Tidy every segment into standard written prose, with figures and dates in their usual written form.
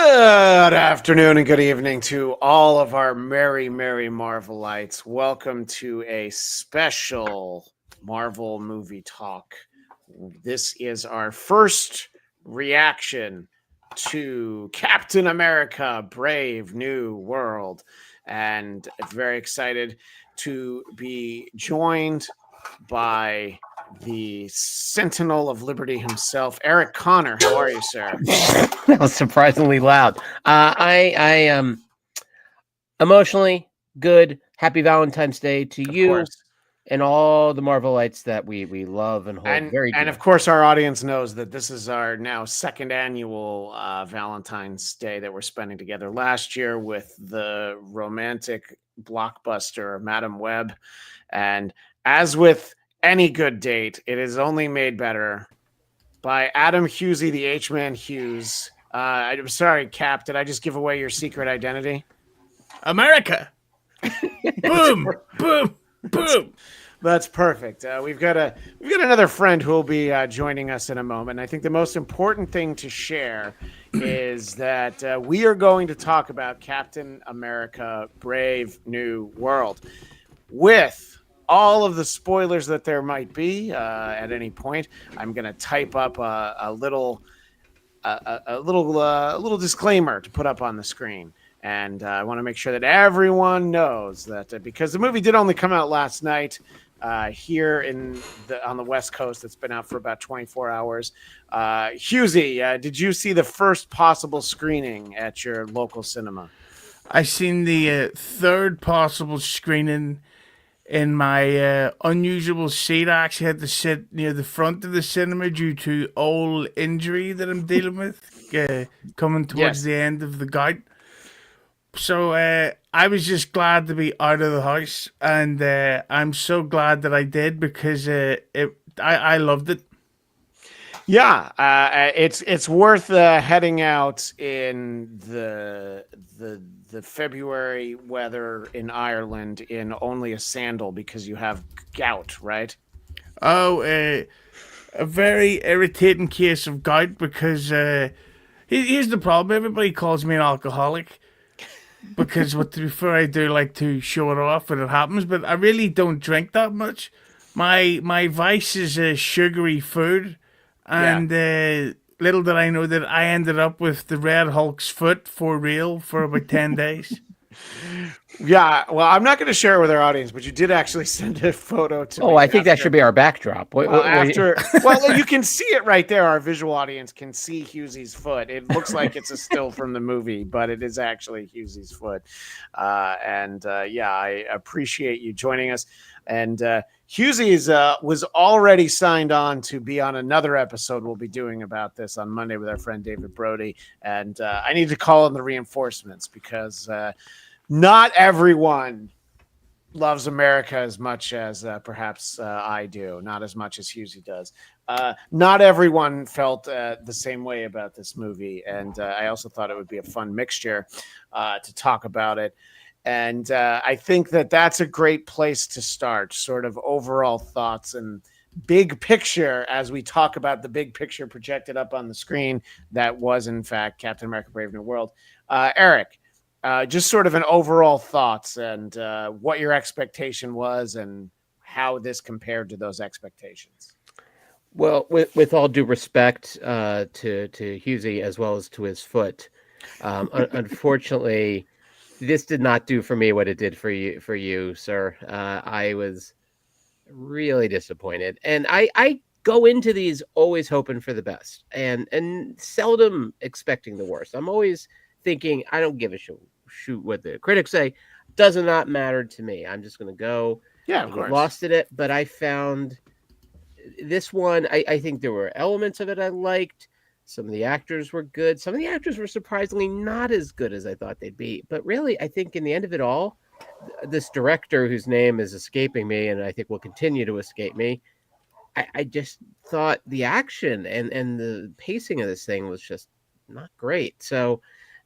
Good afternoon and good evening to all of our merry Marvelites. Welcome to a special Marvel movie talk. This is our first reaction to Captain America Brave New World. And very excited to be joined by the Sentinel of Liberty himself, Eric Connor. How are you, sir? That was surprisingly loud. I am emotionally good. Happy Valentine's Day to Of you course. and all the Marvelites that we love and hold very And dear. of course, our audience knows that this is our now second annual Valentine's Day that we're spending together. Last year with the romantic blockbuster Madam Web, and as with any good date, it is only made better by Adam Hughesy, the H-Man Hughes. I'm sorry, Cap. Did I just give away your secret identity? America. Boom, boom, boom. That's perfect. We've got another friend who will be joining us in a moment. I think the most important thing to share is that we are going to talk about Captain America: Brave New World with all of the spoilers that there might be at any point. I'm going to type up a little disclaimer to put up on the screen. And I want to make sure that everyone knows that because the movie did only come out last night here on the West Coast, it's been out for about 24 hours. Hughesy, did you see the first possible screening at your local cinema? I seen the third possible screening in my unusual seat. I actually had to sit near the front of the cinema due to old injury that I'm dealing with, coming towards the end of the gout. So I was just glad to be out of the house, and I'm so glad that I did because I loved it. Yeah, it's worth heading out in the February weather in Ireland in only a sandal because you have gout, right? Oh, a very irritating case of gout because here's the problem. Everybody calls me an alcoholic because to be fair, I do like to show it off when it happens, but I really don't drink that much. My vice is sugary food, and little did I know that I ended up with the Red Hulk's foot for real for about 10 days. Yeah, well, I'm not going to share it with our audience, but you did actually send a photo to me. I think that should be our backdrop. Well, you can see it right there. Our visual audience can see Hughesy's foot. It looks like it's a still from the movie, but it is actually Hughesy's foot. I appreciate you joining us. And Hughes was already signed on to be on another episode we'll be doing about this on Monday with our friend David Brody. And I need to call in the reinforcements because not everyone loves America as much as perhaps I do, not as much as Hughesy does. Not everyone felt the same way about this movie. And I also thought it would be a fun mixture to talk about it. And I think that that's a great place to start, sort of overall thoughts and big picture as we talk about the big picture projected up on the screen that was, in fact, Captain America: Brave New World. Eric, just sort of an overall thoughts and what your expectation was and how this compared to those expectations. Well, with all due respect to Hughesy as well as to his foot, unfortunately, this did not do for me what it did for you, sir. I was really disappointed, and I go into these always hoping for the best, and seldom expecting the worst. I'm always thinking I don't give a shoot what the critics say. Does not matter to me. I'm just going to go. Yeah, of course. Lost in it, but I found this one. I think there were elements of it I liked. Some of the actors were good. Some of the actors were surprisingly not as good as I thought they'd be. But really, I think in the end of it all, this director whose name is escaping me, and I think will continue to escape me, I just thought the action and the pacing of this thing was just not great. So,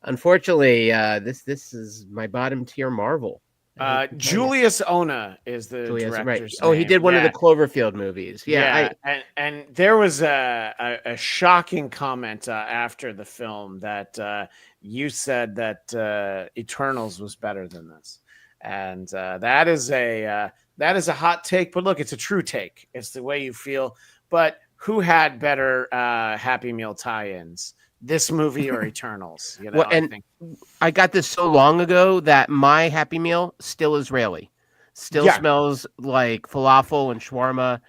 unfortunately, this is my bottom tier Marvel. Julius Ona is the Julius, right? director's Oh, he name. did one of Yeah. the Cloverfield movies. Yeah, And there was a shocking comment after the film that you said that Eternals was better than this, and that is a hot take. But look, it's a true take. It's the way you feel. But who had better Happy Meal tie-ins, this movie or Eternals? You know, Well, and I think. I got this so long ago that my Happy Meal still Israeli. Still Yeah. smells like falafel and shawarma.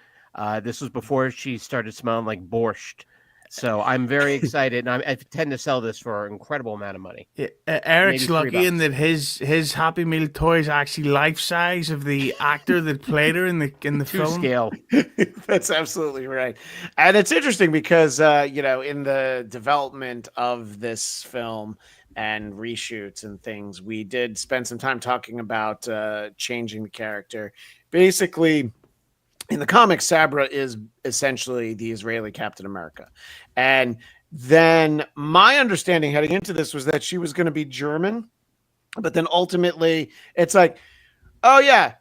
This was before she started smelling like borscht. So I'm very excited, and I tend to sell this for an incredible amount of money. Yeah, Eric's Maybe lucky in $3. that his Happy Meal toy is actually life size of the actor that played her in the To film. scale. That's absolutely right. And it's interesting because, in the development of this film and reshoots and things, we did spend some time talking about changing the character. Basically, in the comics, Sabra is essentially the Israeli Captain America. And then my understanding heading into this was that she was going to be German. But then ultimately, it's like, oh, yeah,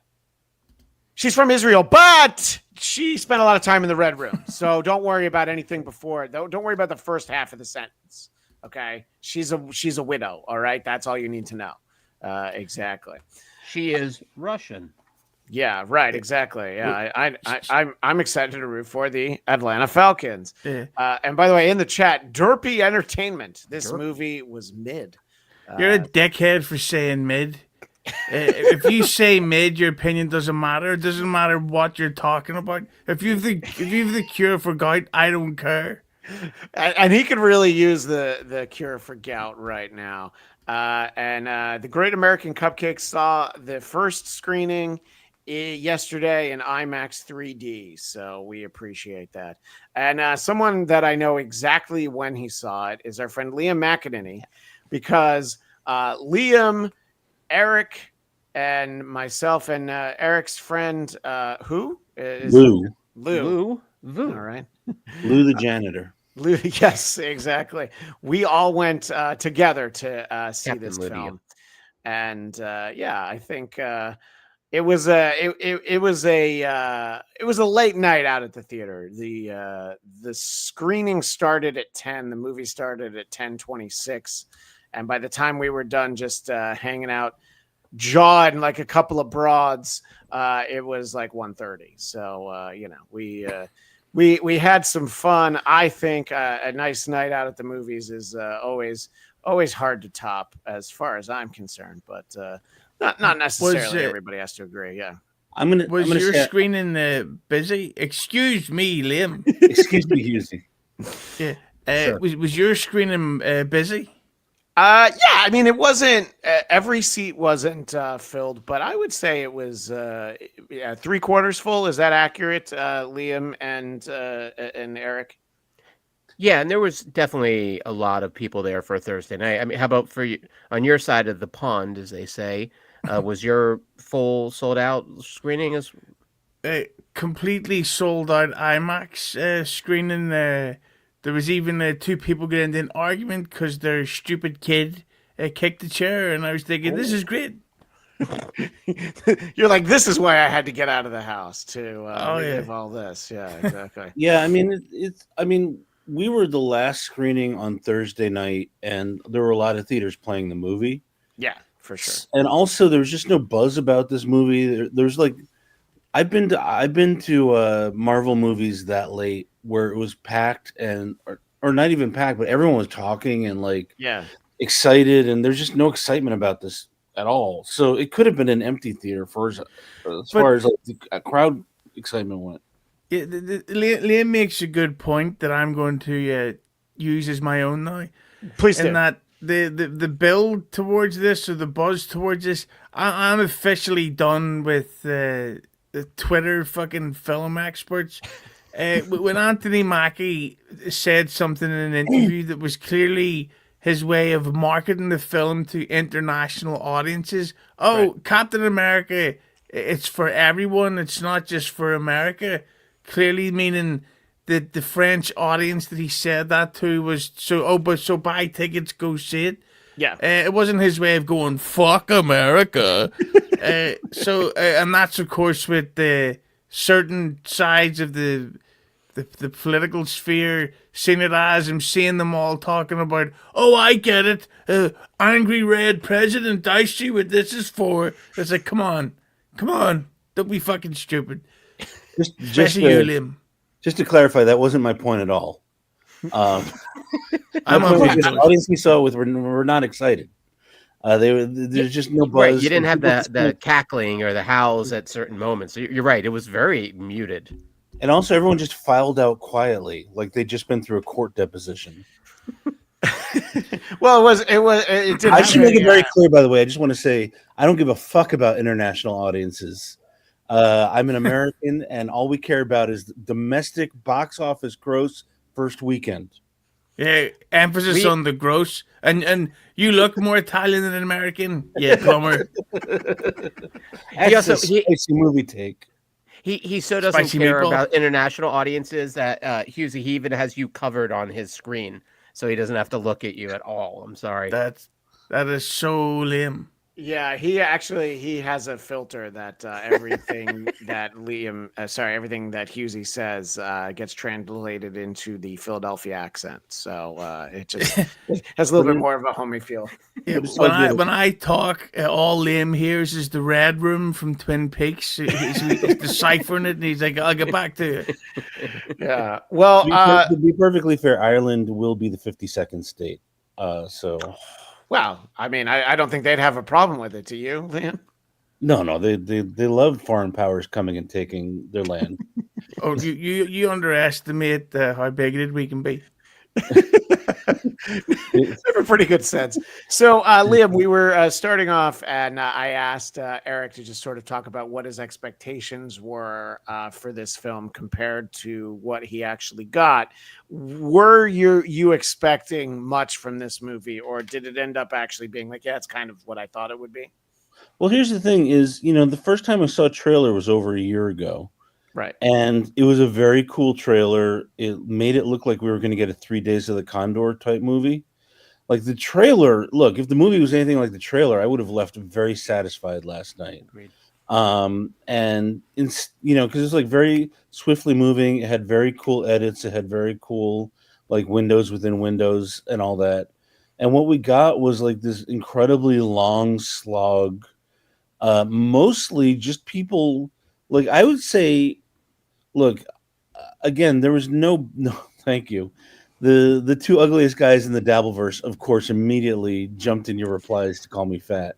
she's from Israel, but she spent a lot of time in the Red Room. So don't worry about anything before. Don't worry about the first half of the sentence. Okay? She's a widow, all right? That's all you need to know. Exactly. She is Russian. Yeah, right, exactly. Yeah, I'm excited to root for the Atlanta Falcons. Yeah. And by the way, in the chat, Derpy Entertainment. This movie was mid. You're a dickhead for saying mid. If you say mid, your opinion doesn't matter. It doesn't matter what you're talking about. If you've the cure for gout, I don't care. And he could really use the cure for gout right now. And the Great American Cupcake saw the first screening yesterday in IMAX 3D, so we appreciate that. And someone that I know exactly when he saw it is our friend Liam McEneany, because Liam, Eric, and myself and Eric's friend, who is Lou. Lou. All right. Lou the janitor. Lou, yes, exactly. We all went together to see Captain this Lydia. film, and I think it was a late night out at the theater. The screening started at 10. The movie started at 10:26, and by the time we were done, just hanging out, jawing like a couple of broads, it was like 1:30. So we had some fun. I think a nice night out at the movies is always hard to top, as far as I'm concerned. But not necessarily everybody has to agree. Yeah. Was your screening busy? Excuse me, Liam. Excuse me, Husey. Yeah. Sure. Was your screening busy? Yeah, I mean, it wasn't every seat wasn't filled, but I would say it was 3/4 full. Is that accurate, Liam and Eric? Yeah, and there was definitely a lot of people there for a Thursday night. I mean, how about for you on your side of the pond, as they say? Was your full sold out screening as Completely sold out IMAX screening. There was even 2 people getting into an argument because their stupid kid kicked the chair, and I was thinking, this is great. You're like, this is why I had to get out of the house to relive yeah. all this. Yeah, exactly. Yeah, I mean, we were the last screening on Thursday night, and there were a lot of theaters playing the movie. Yeah, for sure. And also, there was just no buzz about this movie. There's like, I've been to Marvel movies that late where it was packed or not even packed, but everyone was talking and like excited, and there's just no excitement about this at all. So it could have been an empty theater as far as like the crowd excitement went. Yeah, Liam makes a good point that I'm going to use as my own now. Please do. And that the build towards this, or the buzz towards this, I'm officially done with the Twitter fucking film experts. When Anthony Mackie said something in an interview that was clearly his way of marketing the film to international audiences. Oh, right. Captain America, it's for everyone. It's not just for America. Clearly meaning that the French audience that he said that to was so buy tickets, go see it. Yeah. It wasn't his way of going, fuck America. And that's of course with the certain sides of the political sphere seeing it as I'm seeing them all talking about, oh, I get it, angry red president, I see what this is for. It's like, come on, don't be fucking stupid. Especially you, Liam. Just to clarify, that wasn't my point at all. I'm my on point was board. just the audience we saw with were not excited. There's just no buzz. Right, you didn't have the cackling or the howls at certain moments. So you're right; it was very muted. And also, everyone just filed out quietly, like they'd just been through a court deposition. Well, it did. I should make it very clear, by the way. I just want to say I don't give a fuck about international audiences. I'm an American, and all we care about is domestic box office gross first weekend. Yeah, emphasis on the gross. And you look more Italian than American. Yeah, plumber. That's a spicy movie take. He so doesn't care about international audiences that Husey, he even has you covered on his screen, so he doesn't have to look at you at all. I'm sorry. That is so lame. Yeah, he has a filter that everything that everything that Husey says gets translated into the Philadelphia accent. So it just has a little bit more of a homey feel. Yeah, when I talk, all Liam hears is the Red Room from Twin Peaks. He's deciphering it, and he's like, "I'll get back to you." Yeah. Well, to be perfectly fair, Ireland will be the 52nd state. So. Wow, I mean, I don't think they'd have a problem with it. Do you, Liam? No, they love foreign powers coming and taking their land. Oh, you underestimate how bigoted we can be. It's a pretty good sense. So, Liam, we were starting off, and I asked Eric to just sort of talk about what his expectations were for this film compared to what he actually got. Were you expecting much from this movie, or did it end up actually being like, yeah, it's kind of what I thought it would be? Well, here's the thing: is the first time I saw a trailer was over a year ago. Right. And it was a very cool trailer. It made it look like we were going to get a 3 Days of the Condor type movie. Like the trailer, look, if the movie was anything like the trailer, I would have left very satisfied last night. Agreed. And it's, because it's like very swiftly moving. It had very cool edits. It had very cool like windows within windows and all that. And what we got was like this incredibly long slog, mostly just people. Like I would say, look, again, there was no, thank you. The two ugliest guys in the Dabbleverse, of course, immediately jumped in your replies to call me fat,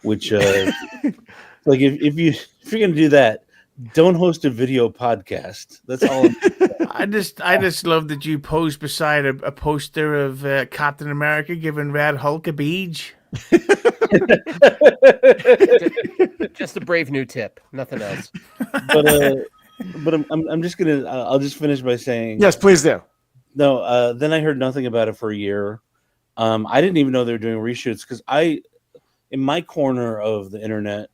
which, like, if you're gonna do that, don't host a video podcast. That's all. I just love that you posed beside a poster of Captain America giving Red Hulk a beach. Just a brave new tip, nothing else. But I'm just gonna I'll just finish by saying yes, please do. No, then I heard nothing about it for a year. I didn't even know they were doing reshoots because in my corner of the internet,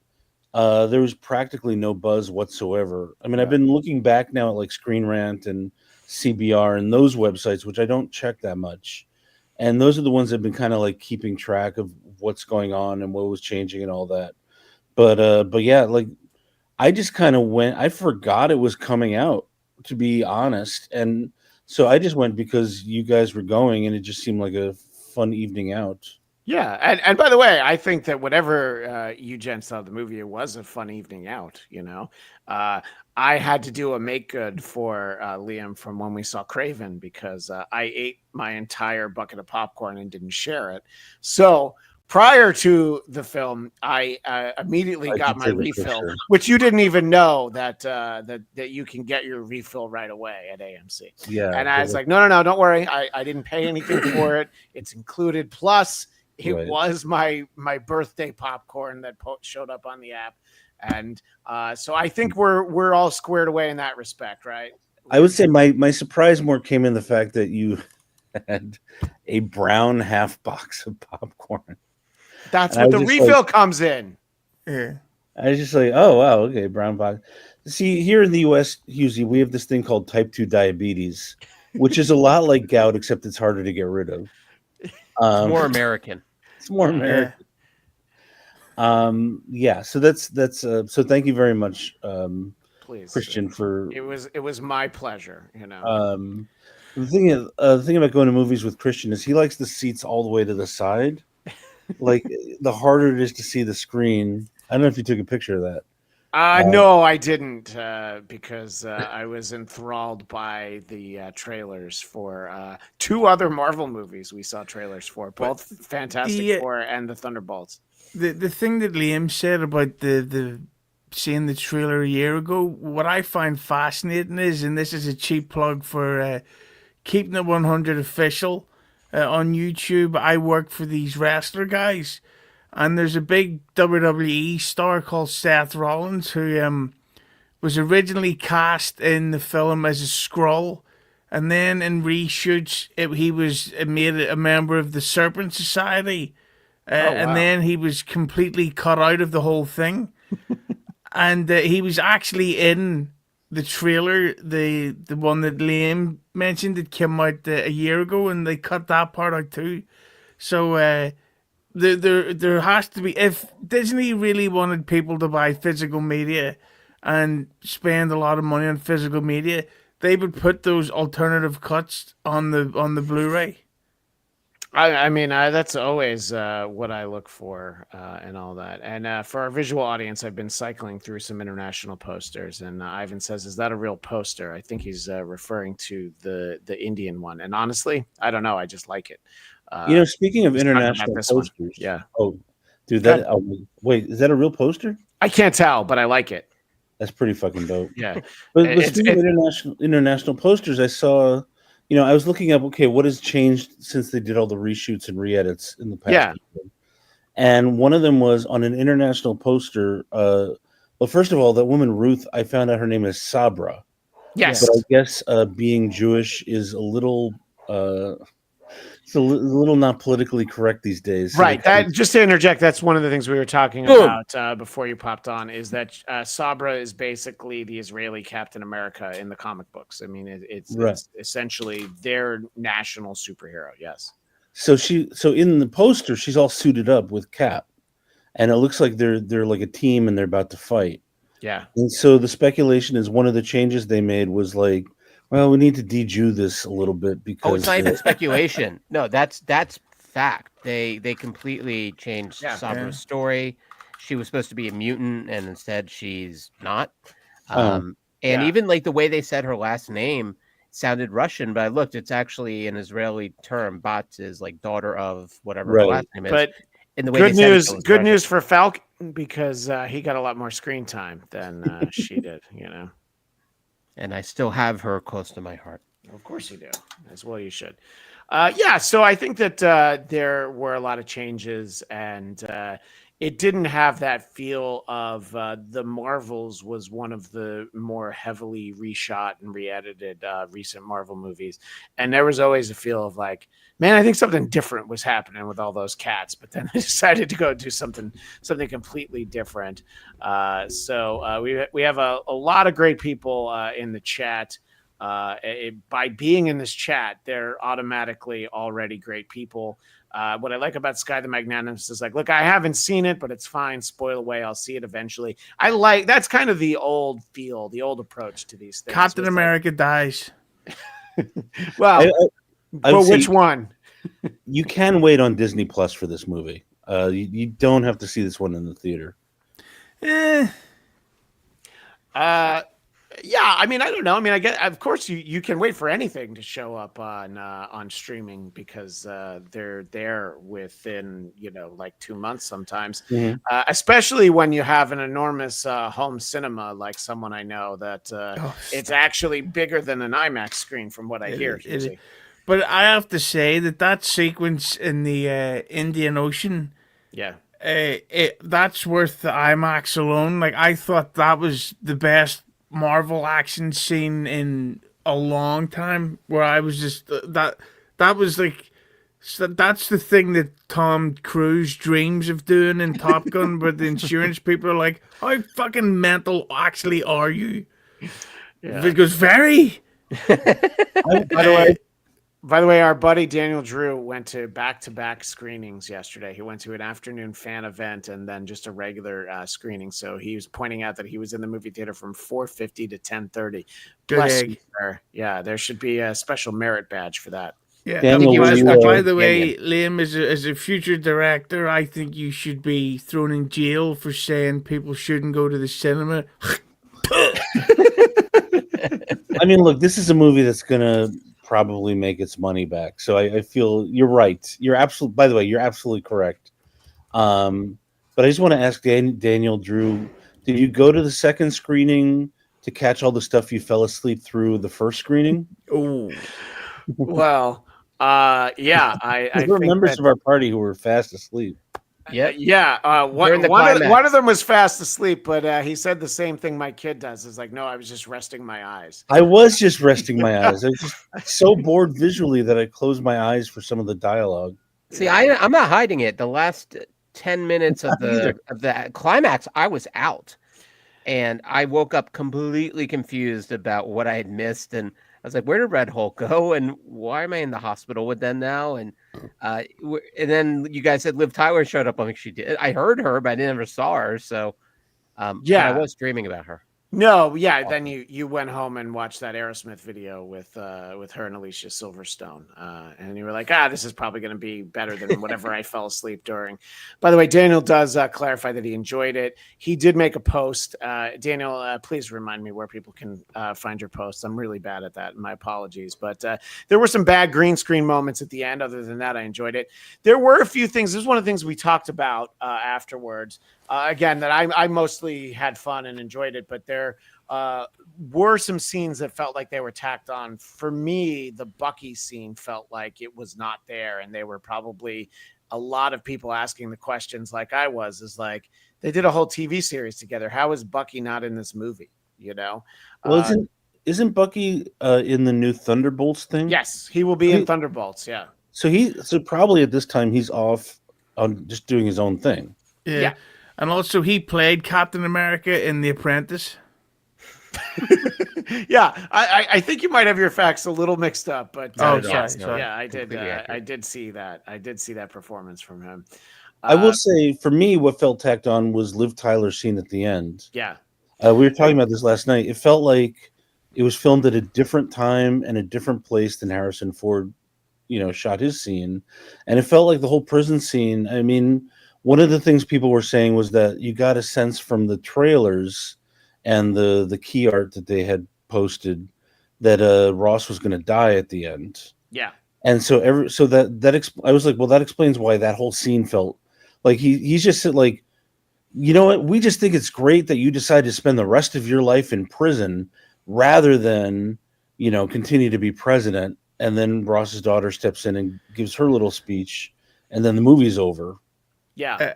there was practically no buzz whatsoever. I mean, I've been looking back now at like Screen Rant and CBR and those websites, which I don't check that much. And those are the ones that have been kind of like keeping track of what's going on and what was changing and all that. But yeah, like I just kind of went, I forgot it was coming out, to be honest. And so I just went because you guys were going and it just seemed like a fun evening out. Yeah, and by the way, I think that whatever you gents thought of the movie, it was a fun evening out. I had to do a make good for Liam from when we saw Craven because I ate my entire bucket of popcorn and didn't share it. So prior to the film, I immediately got my refill, which you didn't even know that you can get your refill right away at AMC. Yeah, and I was like, no, don't worry, I didn't pay anything for it. It's included. Plus, it was my birthday popcorn that showed up on the app, and so I think we're all squared away in that respect, right? I would say my surprise more came in the fact that you had a brown half box of popcorn. That's what the refill comes in. Yeah. I was just like, oh, wow, okay, brown box. See, here in the U.S., Husey, we have this thing called type 2 diabetes, which is a lot like gout, except it's harder to get rid of. It's more American. It's more American. Yeah, so that's so thank you very much, Please. Christian, for It was my pleasure, you know. the thing about going to movies with Christian is he likes the seats all the way to the side. Like the harder it is to see the screen. I don't know if you took a picture of that. No, I didn't, because I was enthralled by the trailers for 2 other Marvel movies we saw trailers for, both Fantastic Four and the Thunderbolts. The thing that Liam said about the seeing the trailer a year ago, what I find fascinating is, and this is a cheap plug for Keeping It 100 Official on YouTube. I work for these wrestler guys. And there's a big WWE star called Seth Rollins who was originally cast in the film as a Skrull, and then in reshoots he was made a member of the Serpent Society, and then he was completely cut out of the whole thing. And he was actually in the trailer, the one that Liam mentioned that came out a year ago, and they cut that part out too. So. There has to be, if Disney really wanted people to buy physical media and spend a lot of money on physical media, they would put those alternative cuts on the Blu-ray. I mean, that's always what I look for and all that. And for our visual audience, I've been cycling through some international posters, and Ivan says, "Is that a real poster?" I think he's referring to the Indian one. And honestly, I don't know. I just like it. Speaking of international posters, yeah. Oh, dude, wait, is that a real poster? I can't tell, but I like it. That's pretty fucking dope. Yeah. But speaking of international posters, I saw, I was looking up, okay, what has changed since they did all the reshoots and re-edits in the past? Yeah. And one of them was on an international poster. Well, first of all, that woman Ruth, I found out her name is Sabra. Yes. But I guess being Jewish is a little. It's a little not politically correct these days. Right. Just to interject, that's one of the things we were talking about before you popped on, is that Sabra is basically the Israeli Captain America in the comic books. I mean, it's essentially their national superhero. Yes. So in the poster, she's all suited up with Cap, and it looks like they're like a team and they're about to fight. Yeah. And so the speculation is one of the changes they made was like, well, we need to de-Jew this a little bit because it's not even speculation. No, that's fact. They completely changed Sabra's story. She was supposed to be a mutant, and instead she's not. Even like the way they said her last name sounded Russian, but I looked, it's actually an Israeli term. Bat is like daughter of whatever her last name is. But in the way good news for Falcon, because he got a lot more screen time than she did, And I still have her close to my heart. Of course you do. As well you should. So I think that there were a lot of changes, and it didn't have that feel of the Marvels was one of the more heavily reshot and re-edited recent Marvel movies. And there was always a feel of like, man, I think something different was happening with all those cats, but then they decided to go do something completely different. We have a lot of great people in the chat. By being in this chat, they're automatically already great people. What I like about Sky the Magnanimous is like, look, I haven't seen it, but it's fine. Spoil away. I'll see it eventually. That's kind of the old feel, the old approach to these things. Captain America dies. Well, but which one? You can wait on Disney Plus for this movie. You don't have to see this one in the theater. Yeah, I mean, I don't know. I mean, I get, of course, you can wait for anything to show up on streaming because they're there within like 2 months sometimes. Mm-hmm. Especially when you have an enormous home cinema like someone I know that it's actually bigger than an IMAX screen from what I hear. But I have to say that sequence in the Indian Ocean, that's worth the IMAX alone. Like, I thought that was the best Marvel action scene in a long time, where I was just that was like, that's the thing that Tom Cruise dreams of doing in Top Gun, where the insurance people are like, how fucking mental actually are you? It goes very. By the way, By the way, our buddy Daniel Drew went to back-to-back screenings yesterday. He went to an afternoon fan event and then just a regular screening. So he was pointing out that he was in the movie theater from 4:50 to 10:30. Good Bless egg. you, sir. Yeah, there should be a special merit badge for that. Yeah. Daniel, by, were you, by the way, Liam, as a future director, I think you should be thrown in jail for saying people shouldn't go to the cinema. I mean, look, this is a movie that's gonna probably make its money back. So I feel you're right. You're absolutely. By the way, you're absolutely correct. But I just want to ask Daniel Drew: did you go to the second screening to catch all the stuff you fell asleep through the first screening? Oh, Well, yeah, I There were think members that, of our party who were fast asleep. yeah, During the one climax. of them was fast asleep, but he said the same thing my kid does. Is like, no, I was just resting my eyes. I was just resting my eyes. I was just so bored visually that I closed my eyes for some of the dialogue. See, I'm not hiding it. The last 10 minutes of the climax, I was out. And I woke up completely confused about what I had missed. And I was like, where did Red Hulk go? And why am I in the hospital with them now? And then you guys said Liv Tyler showed up. I'm like, she did. I heard her, but I never saw her. So Yeah. I was dreaming about her. No, yeah. Then you went home and watched that Aerosmith video with her and Alicia Silverstone, and you were like, this is probably going to be better than whatever I fell asleep during. By the way, Daniel does clarify that he enjoyed it. He did make a post. Daniel, please remind me where people can find your posts. I'm really bad at that. My apologies, but there were some bad green screen moments at the end. Other than that, I enjoyed it. There were a few things. This is one of the things we talked about afterwards. Again, that I mostly had fun and enjoyed it, but there were some scenes that felt like they were tacked on. For me, the Bucky scene felt like it was not there, and they were probably a lot of people asking the questions like I was, is like, they did a whole TV series together. How is Bucky not in this movie? You know? Well, isn't Bucky in the new Thunderbolts thing? Yes, he will be in Thunderbolts. Yeah. So probably at this time he's off on just doing his own thing. yeah. And also, he played Captain America in The Apprentice. Yeah, I think you might have your facts a little mixed up, but sorry. yeah, I did. Completely accurate. I did see that. I did see that performance from him. I will say, for me, what felt tacked on was Liv Tyler's scene at the end. Yeah, We were talking about this last night. It felt like it was filmed at a different time and a different place than Harrison Ford, shot his scene, and it felt like the whole prison scene. I mean, one of the things people were saying was that you got a sense from the trailers and the key art that they had posted that Ross was going to die at the end. yeah, And so I was like, well, that explains why that whole scene felt like he's just said, like, you know what? We just think it's great that you decide to spend the rest of your life in prison rather than, continue to be president. And then Ross's daughter steps in and gives her little speech, and then the movie's over. yeah.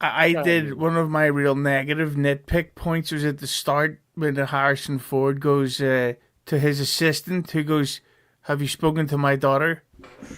I did one of my real negative nitpick points was at the start when Harrison Ford goes to his assistant, who goes, "Have you spoken to my daughter,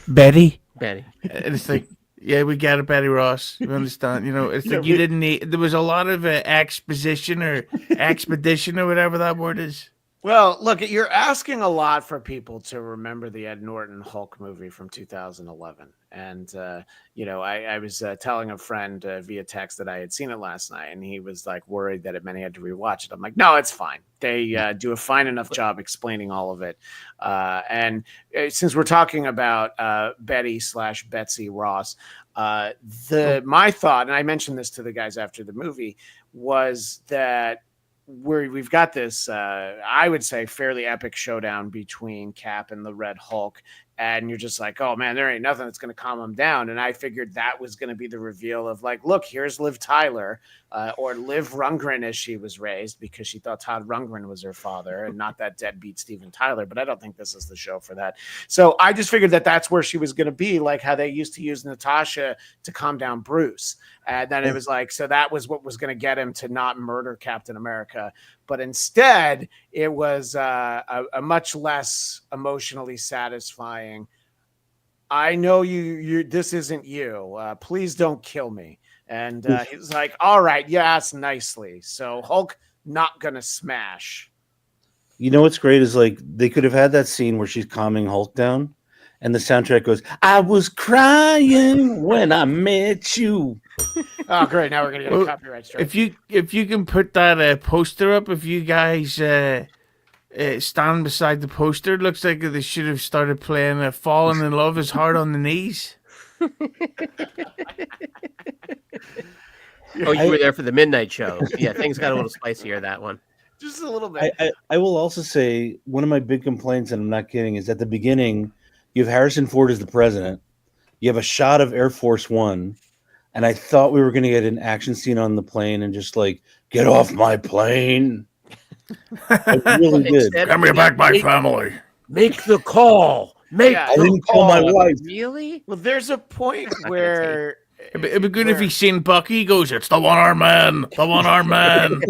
Betty?" Betty. And it's like, yeah, we get it, Betty Ross. You understand? It's like you didn't need. There was a lot of exposition or expedition or whatever that word is. Well, look, you're asking a lot for people to remember the Ed Norton Hulk movie from 2011. And, I was telling a friend via text that I had seen it last night, and he was like worried that it meant he had to rewatch it. I'm like, no, it's fine. They do a fine enough job explaining all of it. And since we're talking about Betty/Betsy Ross, my thought, and I mentioned this to the guys after the movie, was that we've got this, I would say, fairly epic showdown between Cap and the Red Hulk. And you're just like, oh man, there ain't nothing that's going to calm him down. And I figured that was going to be the reveal of like, look, here's Liv Tyler, or Liv Rundgren as she was raised, because she thought Todd Rundgren was her father and not that deadbeat Steven Tyler. But I don't think this is the show for that. So I just figured that that's where she was going to be, like how they used to use Natasha to calm down Bruce. And then it was like, so that was what was going to get him to not murder Captain America. But instead, it was a much less emotionally satisfying. I know you. This isn't you. Please don't kill me. And he's like, all right, you asked nicely. So Hulk not gonna smash. You know what's great is like they could have had that scene where she's calming Hulk down, and the soundtrack goes, "I was crying when I met you." Oh, great! Now we're gonna get a copyright strike. If you can put that poster up, if you guys stand beside the poster, it looks like they should have started playing "Falling in Love Is Hard on the Knees." Oh, you were there for the midnight show. Yeah, things got a little spicier that one. Just a little bit. I will also say one of my big complaints, and I'm not kidding, is at the beginning, you have Harrison Ford as the president. You have a shot of Air Force One, and I thought we were going to get an action scene on the plane and just like, get off my plane. I really did. Give me back my family. Make the call. I didn't call my wife. Really? Well, there's a point where It'd be good if he's seen Bucky. He goes, "It's the one-armed man. The one-armed man."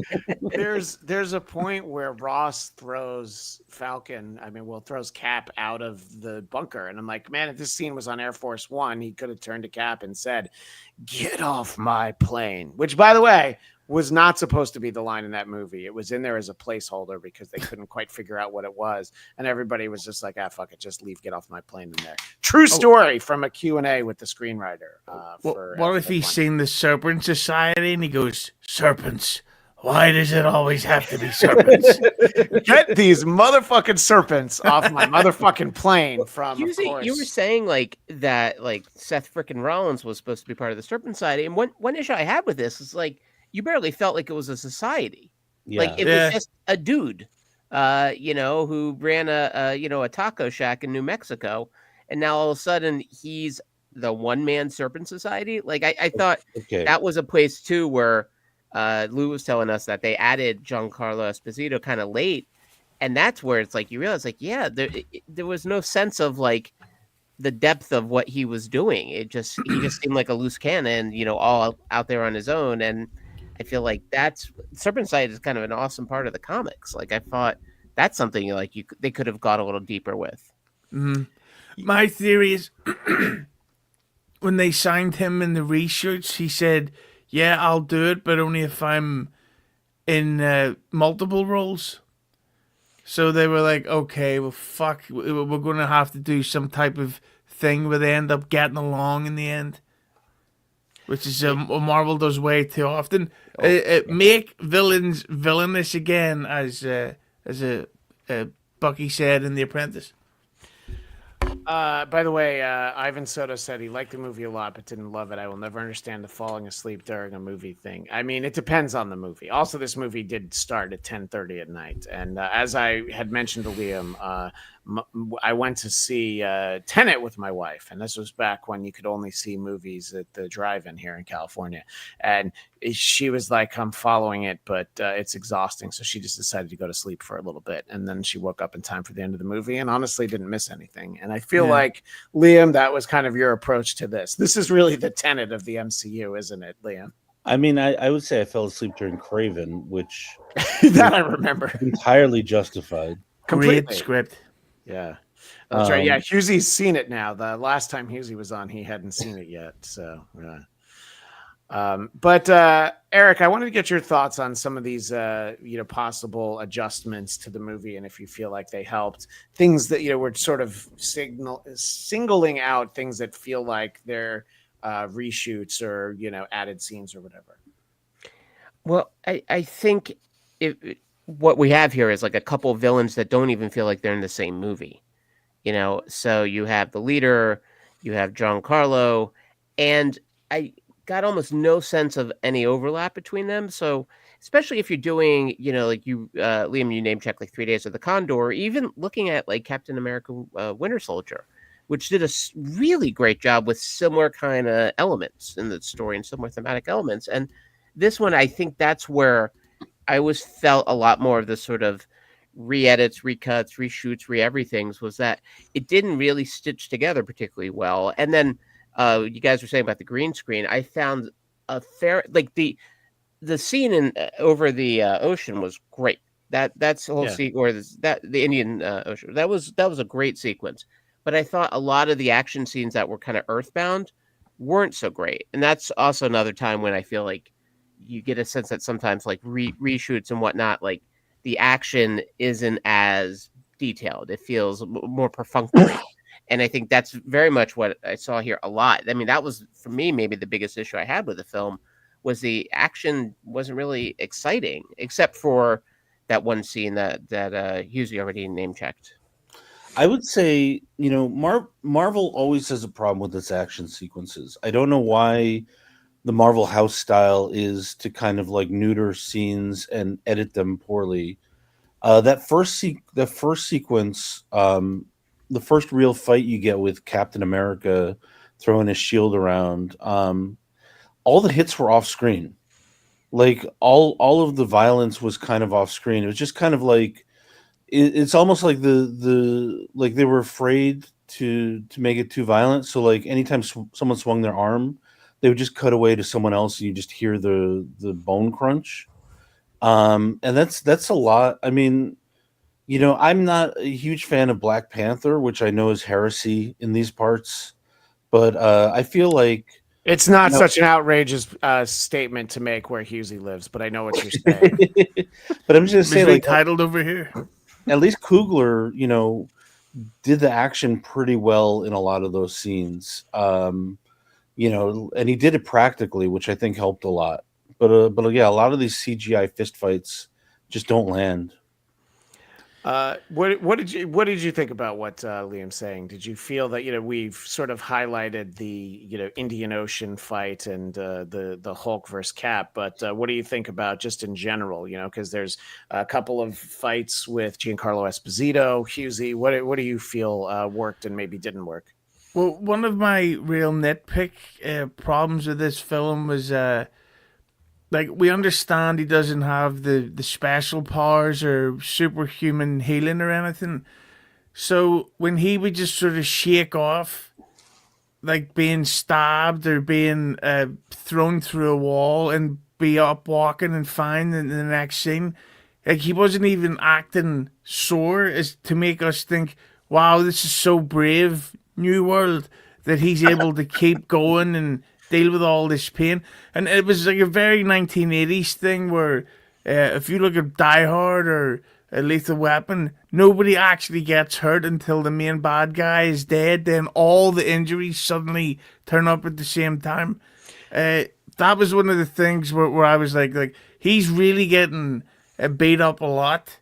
there's a point where Ross throws throws Cap out of the bunker, and I'm like, man, if this scene was on Air Force One, he could have turned to Cap and said, "Get off my plane," which, by the way, was not supposed to be the line in that movie. It was in there as a placeholder because they couldn't quite figure out what it was. And everybody was just like, fuck it, just leave, get off my plane in there. True story from a Q&A with the screenwriter. What if he's seen the Serpent Society and he goes, "Serpents, why does it always have to be serpents?" Get these motherfucking serpents off my motherfucking plane from, of course. You were saying like that, like Seth frickin' Rollins was supposed to be part of the Serpent Society. And one issue I had with this is like, you barely felt like it was a society. Yeah. Like it was just a dude, who ran a taco shack in New Mexico. And now all of a sudden he's the one-man Serpent Society. Like I thought that was a place too where Lou was telling us that they added Giancarlo Esposito kind of late. And that's where it's like, you realize like, yeah, there was no sense of like the depth of what he was doing. He just seemed like a loose cannon, all out there on his own. And I feel like that's Serpent Side is kind of an awesome part of the comics. Like I thought that's something like they could have got a little deeper with. Mm-hmm. My theory is when they signed him in the reshoots, he said, "Yeah, I'll do it, but only if I'm in multiple roles." So they were like, "Okay, well, fuck, we're going to have to do some type of thing where they end up getting along in the end." Which is what Marvel does way too often. Make villains villainous again, as Bucky said in The Apprentice. By the way, Ivan Soto said he liked the movie a lot but didn't love it. I will never understand the falling asleep during a movie thing. I mean, it depends on the movie. Also, this movie did start at 10:30 at night. And as I had mentioned to Liam, I went to see Tenet with my wife. And this was back when you could only see movies at the drive-in here in California. And she was like, I'm following it, but it's exhausting. So she just decided to go to sleep for a little bit. And then she woke up in time for the end of the movie and honestly didn't miss anything. And I feel like, Liam, that was kind of your approach to this. This is really the Tenet of the MCU, isn't it, Liam? I mean, I would say I fell asleep during Craven, which that I remember. Entirely justified. Great script. Yeah. That's right. Yeah, Husey's seen it now. The last time Husey was on, he hadn't seen it yet. So, but Eric, I wanted to get your thoughts on some of these, possible adjustments to the movie, and if you feel like they helped. Things that we're sort of singling out things that feel like they're reshoots or added scenes or whatever. Well, I think what we have here is like a couple of villains that don't even feel like they're in the same movie. So you have the leader, you have Giancarlo, and I got almost no sense of any overlap between them. So especially if you're doing, like you, Liam, you name check like 3 Days of the Condor, or even looking at like Captain America, Winter Soldier, which did a really great job with similar kind of elements in the story and similar thematic elements. And this one, I think that's where I always felt a lot more of the sort of re-edits, recuts, reshoots, re-everythings, was that it didn't really stitch together particularly well. And then you guys were saying about the green screen. I found a fair, like the scene in over the ocean was great. That's the whole scene, or the Indian Ocean. That was a great sequence. But I thought a lot of the action scenes that were kind of earthbound weren't so great. And that's also another time when I feel like you get a sense that sometimes like reshoots and whatnot, like the action isn't as detailed. It feels more perfunctory. And I think that's very much what I saw here a lot. I mean, that was for me maybe the biggest issue I had with the film was the action wasn't really exciting, except for that one scene that Husey already name checked. I would say, Marvel always has a problem with its action sequences. I don't know why the Marvel house style is to kind of like neuter scenes and edit them poorly. The first sequence, the first real fight you get with Captain America throwing his shield around, all the hits were off screen. Like all of the violence was kind of off screen. It was just kind of like it's almost like like they were afraid to make it too violent. So like anytime someone swung their arm, they would just cut away to someone else, and you just hear the bone crunch. And that's a lot. I mean, I'm not a huge fan of Black Panther, which I know is heresy in these parts, but I feel like It's not No. such an outrageous statement to make where Husey lives, but I know what you're saying. but I'm just gonna say, It's like, titled over here. at least Coogler, did the action pretty well in a lot of those scenes. And he did it practically, which I think helped a lot. But yeah, a lot of these CGI fistfights just don't land. What did you think about what Liam's saying? Did you feel that we've sort of highlighted the Indian Ocean fight and the Hulk versus Cap, but what do you think about just in general? Because there's a couple of fights with Giancarlo Esposito, Husey. What do you feel worked and maybe didn't work? Well, one of my real nitpick problems with this film was like we understand he doesn't have the special powers or superhuman healing or anything. So when he would just sort of shake off, like being stabbed or being thrown through a wall and be up walking and fine in the next scene, like he wasn't even acting sore as to make us think, wow, this is so brave, New World, that he's able to keep going and deal with all this pain. And it was like a very 1980s thing where if you look at Die Hard or Lethal Weapon, nobody actually gets hurt until the main bad guy is dead. Then all the injuries suddenly turn up at the same time. That was one of the things where I was like he's really getting beat up a lot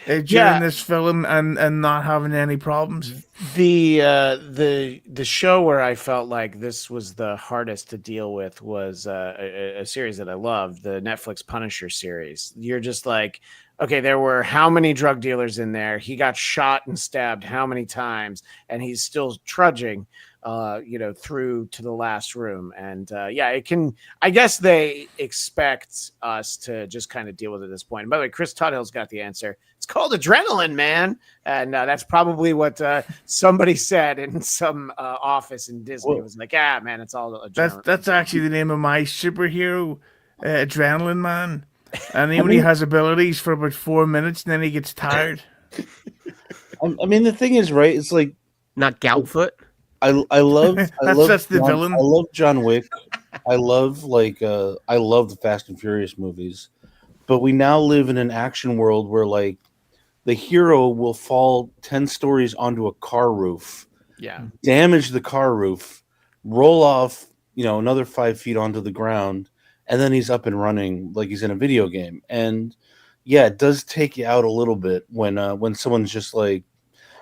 during this film and not having any problems. The show where I felt like this was the hardest to deal with was a series that I loved, the Netflix Punisher series. You're just like, okay, there were how many drug dealers in there? He got shot and stabbed how many times, and he's still trudging, through to the last room. And it can. I guess they expect us to just kind of deal with it at this point. And by the way, Chris Tuthill's got the answer. It's called adrenaline, man, and that's probably what somebody said in some office in Disney. It was like, man, it's all adrenaline. That's actually the name of my superhero, Adrenaline Man. And he only has abilities for about 4 minutes, and then he gets tired. I mean, the thing is, right? It's like Not Goutfoot. I love That's the villain. I love John Wick. I love the Fast and Furious movies, but we now live in an action world where like the hero will fall 10 stories onto a car roof, damage the car roof, roll off, another 5 feet onto the ground, and then he's up and running like he's in a video game. And yeah, it does take you out a little bit when someone's just like,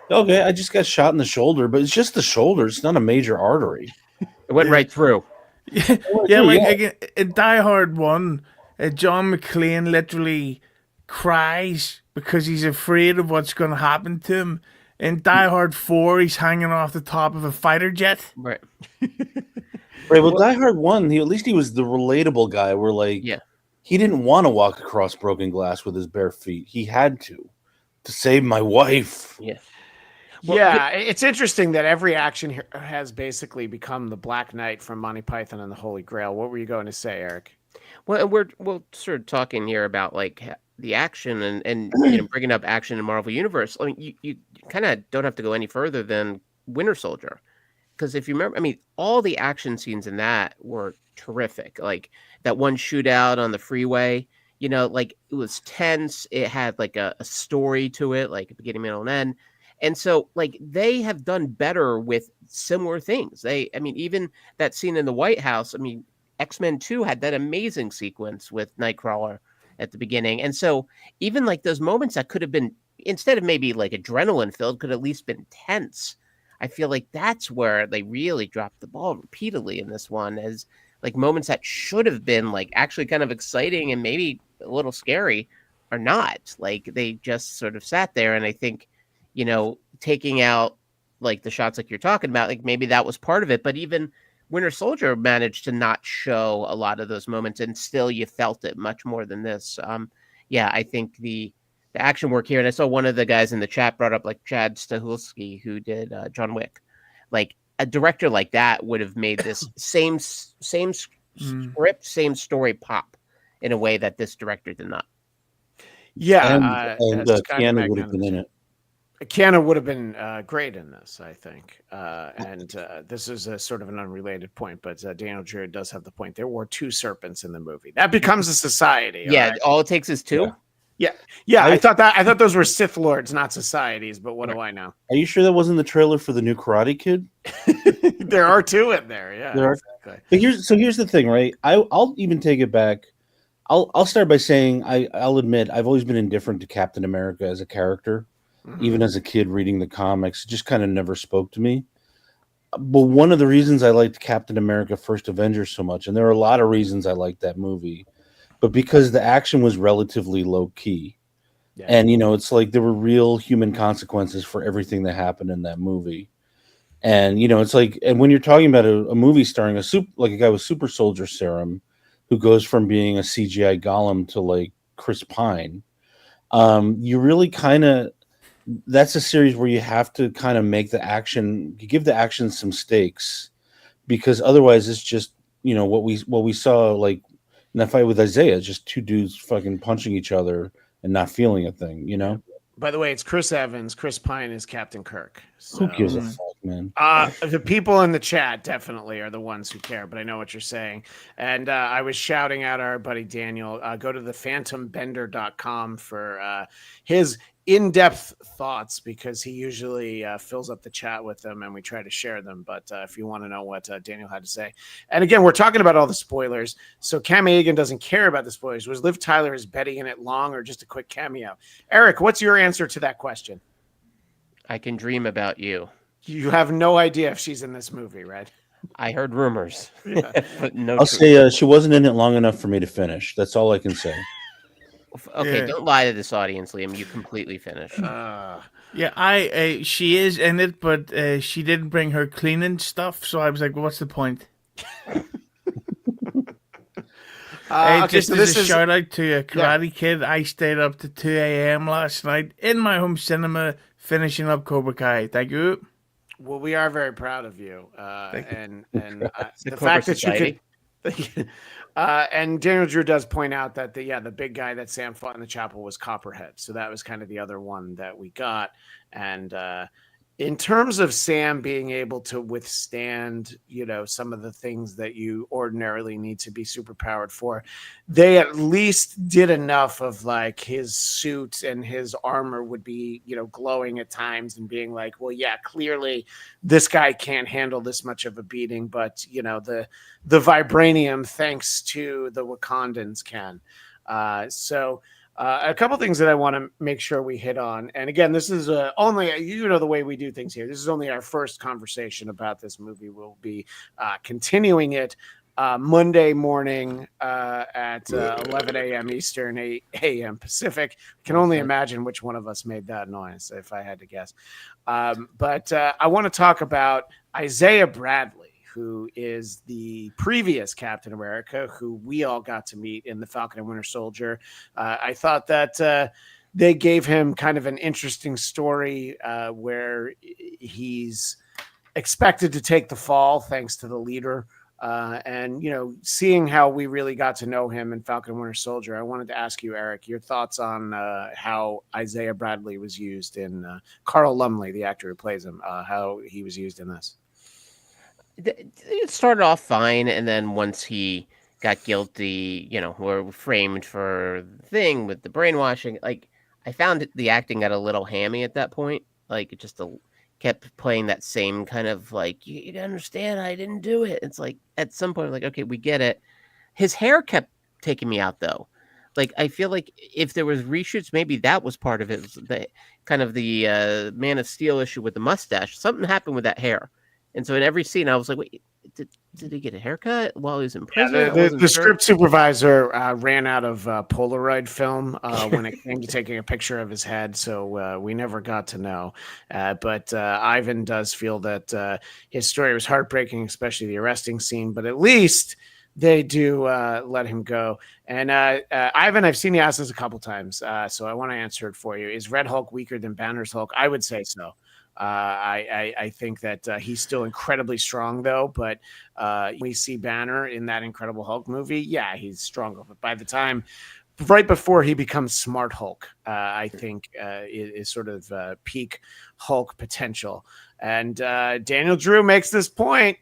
okay, I just got shot in the shoulder, but it's just the shoulder. It's not a major artery. It went right through. Again, in Die Hard 1, John McClane literally cries because he's afraid of what's going to happen to him. In Die Hard 4, he's hanging off the top of a fighter jet. Right. Right, well, Die Hard 1, at least he was the relatable guy where, like, he didn't want to walk across broken glass with his bare feet. He had to save my wife. Yeah. Well, it's interesting that every action here has basically become the Black Knight from Monty Python and the Holy Grail. What were you going to say, Eric? Well, we're sort of talking here about like the action and bringing up action in Marvel Universe. I mean, you kind of don't have to go any further than Winter Soldier, because if you remember, I mean, all the action scenes in that were terrific. Like that one shootout on the freeway, like it was tense. It had like a story to it, like a beginning, middle, and end. And so, like, they have done better with similar things. I mean, even that scene in the White House, I mean, X-Men 2 had that amazing sequence with Nightcrawler at the beginning. And so, even like those moments that could have been, instead of maybe like adrenaline filled, could at least been tense. I feel like that's where they really dropped the ball repeatedly in this one, as like moments that should have been like actually kind of exciting and maybe a little scary are not. Like, they just sort of sat there. And I think, taking out like the shots like you're talking about, like maybe that was part of it. But even Winter Soldier managed to not show a lot of those moments, and still you felt it much more than this. Yeah, I think the action work here, and I saw one of the guys in the chat brought up like Chad Stahelski, who did John Wick. Like, a director like that would have made this same script, same story pop in a way that this director did not. Yeah, and Keanu would have been in it. Keanu would have been great in this, I think. And this is a sort of an unrelated point, but Daniel Drew does have the point. There were 2 serpents in the movie. That becomes a society. Yeah, right? all it takes is 2. Yeah. I thought those were Sith Lords, not societies. But what do I know? Are you sure that wasn't the trailer for the new Karate Kid? There are 2 in there. Yeah, there are. Exactly. But here's the thing, right? I'll even take it back. I'll start by saying I'll admit I've always been indifferent to Captain America as a character. Mm-hmm. Even as a kid reading the comics, it just kind of never spoke to me. But one of the reasons I liked Captain America First Avenger so much, and there are a lot of reasons I liked that movie, but because the action was relatively low key. Yeah. And, it's like there were real human consequences for everything that happened in that movie. And, it's like, and when you're talking about a movie starring a guy with super soldier serum who goes from being a CGI golem to like Chris Pine, you really kind of, that's a series where you have to kind of make the action, you give the action some stakes, because otherwise it's just, what we saw like in that fight with Isaiah, just 2 dudes fucking punching each other and not feeling a thing, By the way, it's Chris Evans. Chris Pine is Captain Kirk. So, who gives a fuck, man? The people in the chat definitely are the ones who care, but I know what you're saying. And I was shouting out our buddy Daniel. Go to thephantombender.com for his in-depth thoughts, because he usually fills up the chat with them and we try to share them. But if you want to know what Daniel had to say. And again, we're talking about all the spoilers. So Cam Egan doesn't care about the spoilers. Was Liv Tyler as Betty in it long, or just a quick cameo? Eric, what's your answer to that question? I can dream about you. You have no idea if she's in this movie, right? I heard rumors. Yeah. But no. I'll say she wasn't in it long enough for me to finish. That's all I can say. Okay, yeah. Don't lie to this audience, Liam. You completely finished. Yeah, she is in it, but she didn't bring her cleaning stuff, so I was like, well, what's the point? Just so as a shout out to Karate Kid, I stayed up to 2 a.m. last night in my home cinema finishing up Cobra Kai. Thank you. Well, we are very proud of you. And the fact that you could... and Daniel Drew does point out that the big guy that Sam fought in the chapel was Copperhead. So that was kind of the other one that we got. And in terms of Sam being able to withstand, some of the things that you ordinarily need to be superpowered for, they at least did enough of like his suit and his armor would be, glowing at times and being like, well, yeah, clearly this guy can't handle this much of a beating, but the vibranium, thanks to the Wakandans, can. A couple things that I want to make sure we hit on. And again, this is only, the way we do things here. This is only our first conversation about this movie. We'll be continuing it Monday morning at 11 a.m. Eastern, 8 a.m. Pacific. I can only imagine which one of us made that noise, if I had to guess. But I want to talk about Isaiah Bradley, who is the previous Captain America, who we all got to meet in The Falcon and Winter Soldier. I thought that they gave him kind of an interesting story where he's expected to take the fall thanks to the leader. And seeing how we really got to know him in Falcon and Winter Soldier, I wanted to ask you, Eric, your thoughts on how Isaiah Bradley was used in Carl Lumley, the actor who plays him, how he was used in this. It started off fine, and then once he got guilty, or framed for the thing with the brainwashing, like I found the acting got a little hammy at that point. like it just kept playing that same kind of like you understand I didn't do it. It's like at some point like okay we get it. His hair kept taking me out though. Like I feel like if there was reshoots, maybe that was part of it. Was the kind of the Man of Steel issue with the mustache. Something happened with that hair, and so in every scene I was like, wait, did he get a haircut while he was in prison? Yeah, I wasn't the sure. script supervisor ran out of Polaroid film when it came to taking a picture of his head, so we never got to know. But Ivan does feel that his story was heartbreaking, especially the arresting scene, but at least they do let him go. And Ivan, I've seen you ask this a couple times, so I want to answer it for you. Is Red Hulk weaker than Banner's Hulk? I would say so. I think that he's still incredibly strong, though. But we see Banner in that Incredible Hulk movie. Yeah, he's stronger. But by the time, right before he becomes Smart Hulk, I think is sort of peak Hulk potential. And Daniel Drew makes this point.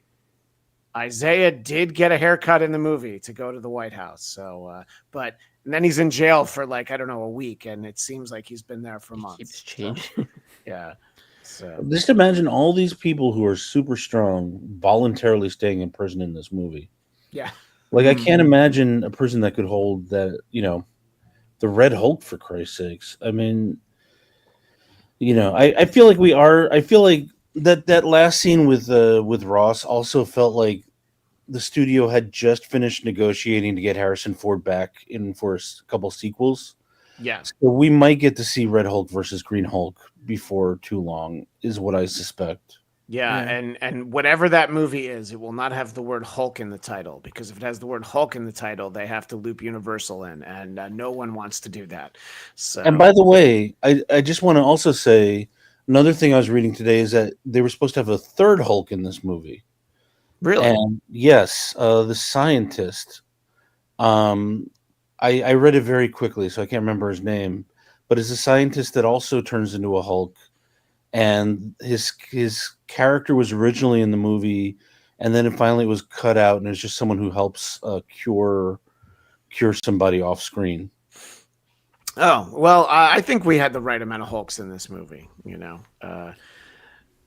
Isaiah did get a haircut in the movie to go to the White House. So, but and then he's in jail for like, I don't know, a week. And it seems like he's been there for months. Keeps changing. So, yeah. So Just imagine all these people who are super strong voluntarily staying in prison in this movie. yeah. Like, I can't imagine a prison that could hold that, the Red Hulk, for Christ's sakes. I mean, I feel like I feel like that last scene with Ross also felt like the studio had just finished negotiating to get Harrison Ford back in for a couple sequels. Yeah. So we might get to see Red Hulk versus Green Hulk before too long, is what I suspect. Yeah, and whatever that movie is, it will not have the word Hulk in the title, because if it has the word Hulk in the title, they have to loop Universal in, and no one wants to do that. So, And by the way, I just want to also say another thing I was reading today is that they were supposed to have a third Hulk in this movie. really, And yes, the scientist. I read it very quickly, so I can't remember his name, but it's a scientist that also turns into a Hulk, and his character was originally in the movie, and then finally it was cut out, and it's just someone who helps cure somebody off screen. oh well, I think we had the right amount of Hulks in this movie,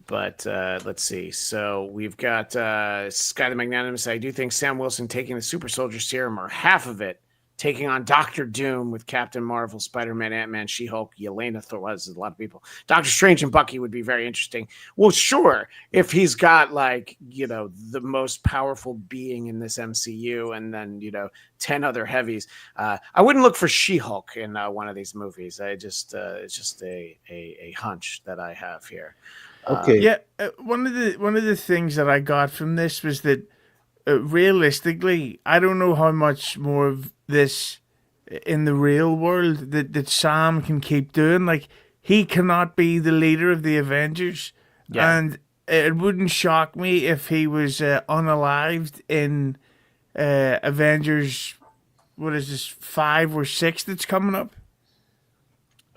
But let's see. So we've got Sky the Magnanimous. I do think Sam Wilson taking the Super Soldier Serum, or half of it, taking on Doctor Doom with Captain Marvel, Spider-Man, Ant-Man, She-Hulk, Yelena Thor. Well, there's a lot of people. Doctor Strange and Bucky would be very interesting. Well, sure, if he's got the most powerful being in this MCU, and then 10 other heavies. I wouldn't look for She-Hulk in one of these movies. It's just a hunch that I have here. Okay. Yeah, one of the things that I got from this was that realistically, I don't know how much more of this in the real world that Sam can keep doing. Like, he cannot be the leader of the Avengers, and it wouldn't shock me if he was unalived in Avengers. What is this, 5 or 6 that's coming up?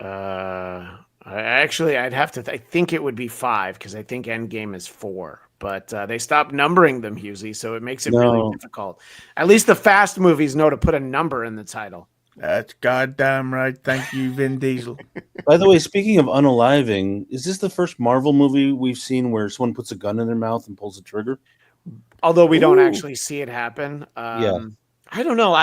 I'd have to. I think it would be 5, because I think Endgame is 4. But they stopped numbering them, Husey, so it makes it really difficult. At least the Fast movies know to put a number in the title. That's goddamn right. Thank you, Vin Diesel. By the way, speaking of unaliving, is this the first Marvel movie we've seen where someone puts a gun in their mouth and pulls the trigger? Although we don't actually see it happen. Yeah. I don't know.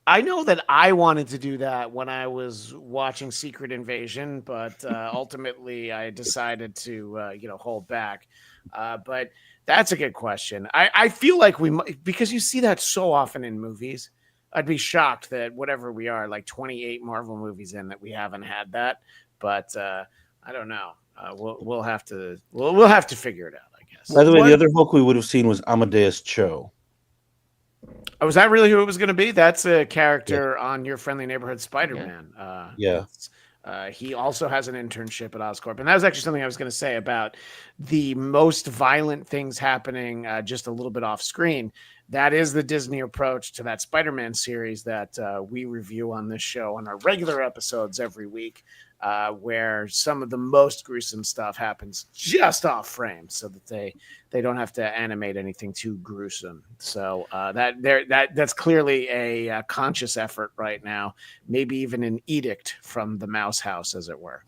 I know that I wanted to do that when I was watching Secret Invasion, but ultimately I decided to, hold back. But that's a good question. I feel like we might, because you see that so often in movies. I'd be shocked that whatever we are, like 28 Marvel movies in, that we haven't had that. But I don't know. We'll have to figure it out, I guess. By the way, the other Hulk we would have seen was Amadeus Cho. Oh, was that really who it was going to be? That's a character on Your Friendly Neighborhood Spider-Man. Yeah. He also has an internship at Oscorp. And that was actually something I was going to say about the most violent things happening just a little bit off screen. That is the Disney approach to that Spider-Man series that we review on this show on our regular episodes every week, where some of the most gruesome stuff happens just off frame, so that they don't have to animate anything too gruesome. So that's clearly a conscious effort right now, maybe even an edict from the Mouse House, as it were.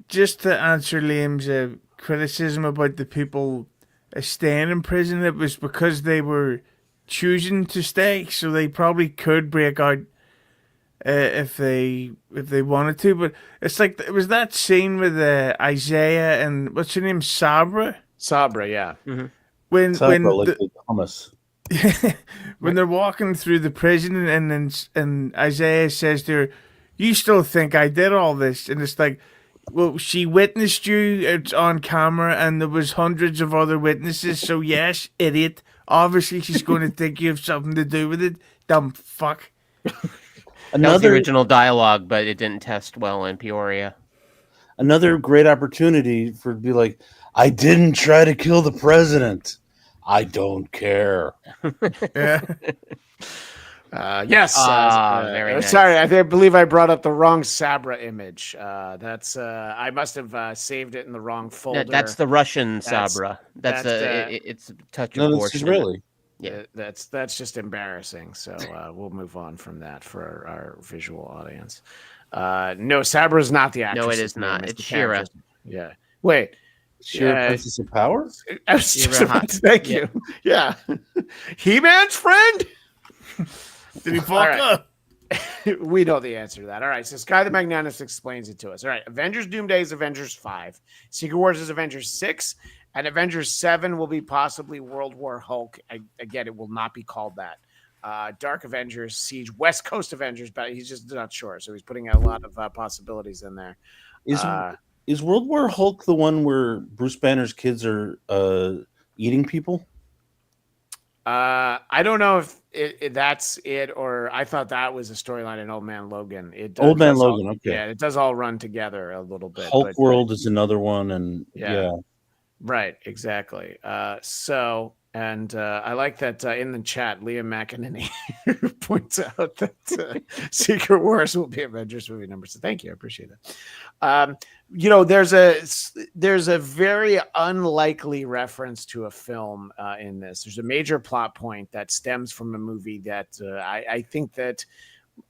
Just to answer Liam's criticism about the people staying in prison, it was because they were choosing to stay, so they probably could break out if they wanted to. But it's like it was that scene with Isaiah and what's her name, Sabra. Sabra, yeah. Mm-hmm. When Sabra, like the hummus. when they're walking through the prison and Isaiah says to her, "You still think I did all this?" And it's like, well, she witnessed you. It's on camera, and there was hundreds of other witnesses. So yes, idiot. Obviously, she's going to think you have something to do with it. Dumb fuck. That was the original dialogue, but it didn't test well in Peoria. Another great opportunity for to be like, I didn't try to kill the president. I don't care. Yeah. Yes. Very nice. Sorry, I believe I brought up the wrong Sabra image. That's I must have saved it in the wrong folder. That's the Russian Sabra. It's a touch of No, that's Israeli. Yeah, that's just embarrassing. So we'll move on from that for our visual audience. No, Sabra is not the actress. No, it is not. It's Shira. Yeah. Wait. Shira, Princess of Power? I was just about to thank you. Yeah. He-Man's friend? Did he fuck up? We know the answer to that. All right. So Sky the Magnanimous explains it to us. All right. Avengers Doomsday is Avengers 5. Secret Wars is Avengers 6. And Avengers 7 will be possibly World War Hulk. Again, it will not be called that. Dark Avengers, Siege, West Coast Avengers, but he's just not sure. So he's putting a lot of possibilities in there. Is World War Hulk the one where Bruce Banner's kids are eating people? I don't know if that's it, or I thought that was a storyline in Old Man Logan. Old Man Logan, okay. Yeah, it does all run together a little bit. Hulk World is another one, and yeah. Right, exactly. I like that in the chat, Liam McEneany points out that Secret Wars will be Avengers movie number. So thank you, I appreciate it. There's a very unlikely reference to a film in this. There's a major plot point that stems from a movie that I think that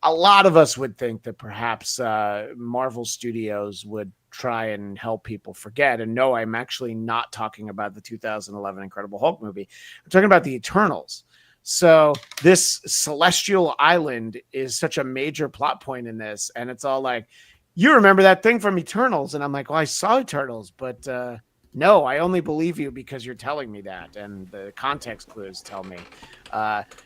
a lot of us would think that perhaps Marvel Studios would try and help people forget. And no, I'm actually not talking about the 2011 Incredible Hulk movie. I'm talking about the Eternals. So this celestial island is such a major plot point in this. And it's all like, you remember that thing from Eternals? And I'm like, well, I saw Eternals, but no, I only believe you because you're telling me that. And the context clues tell me,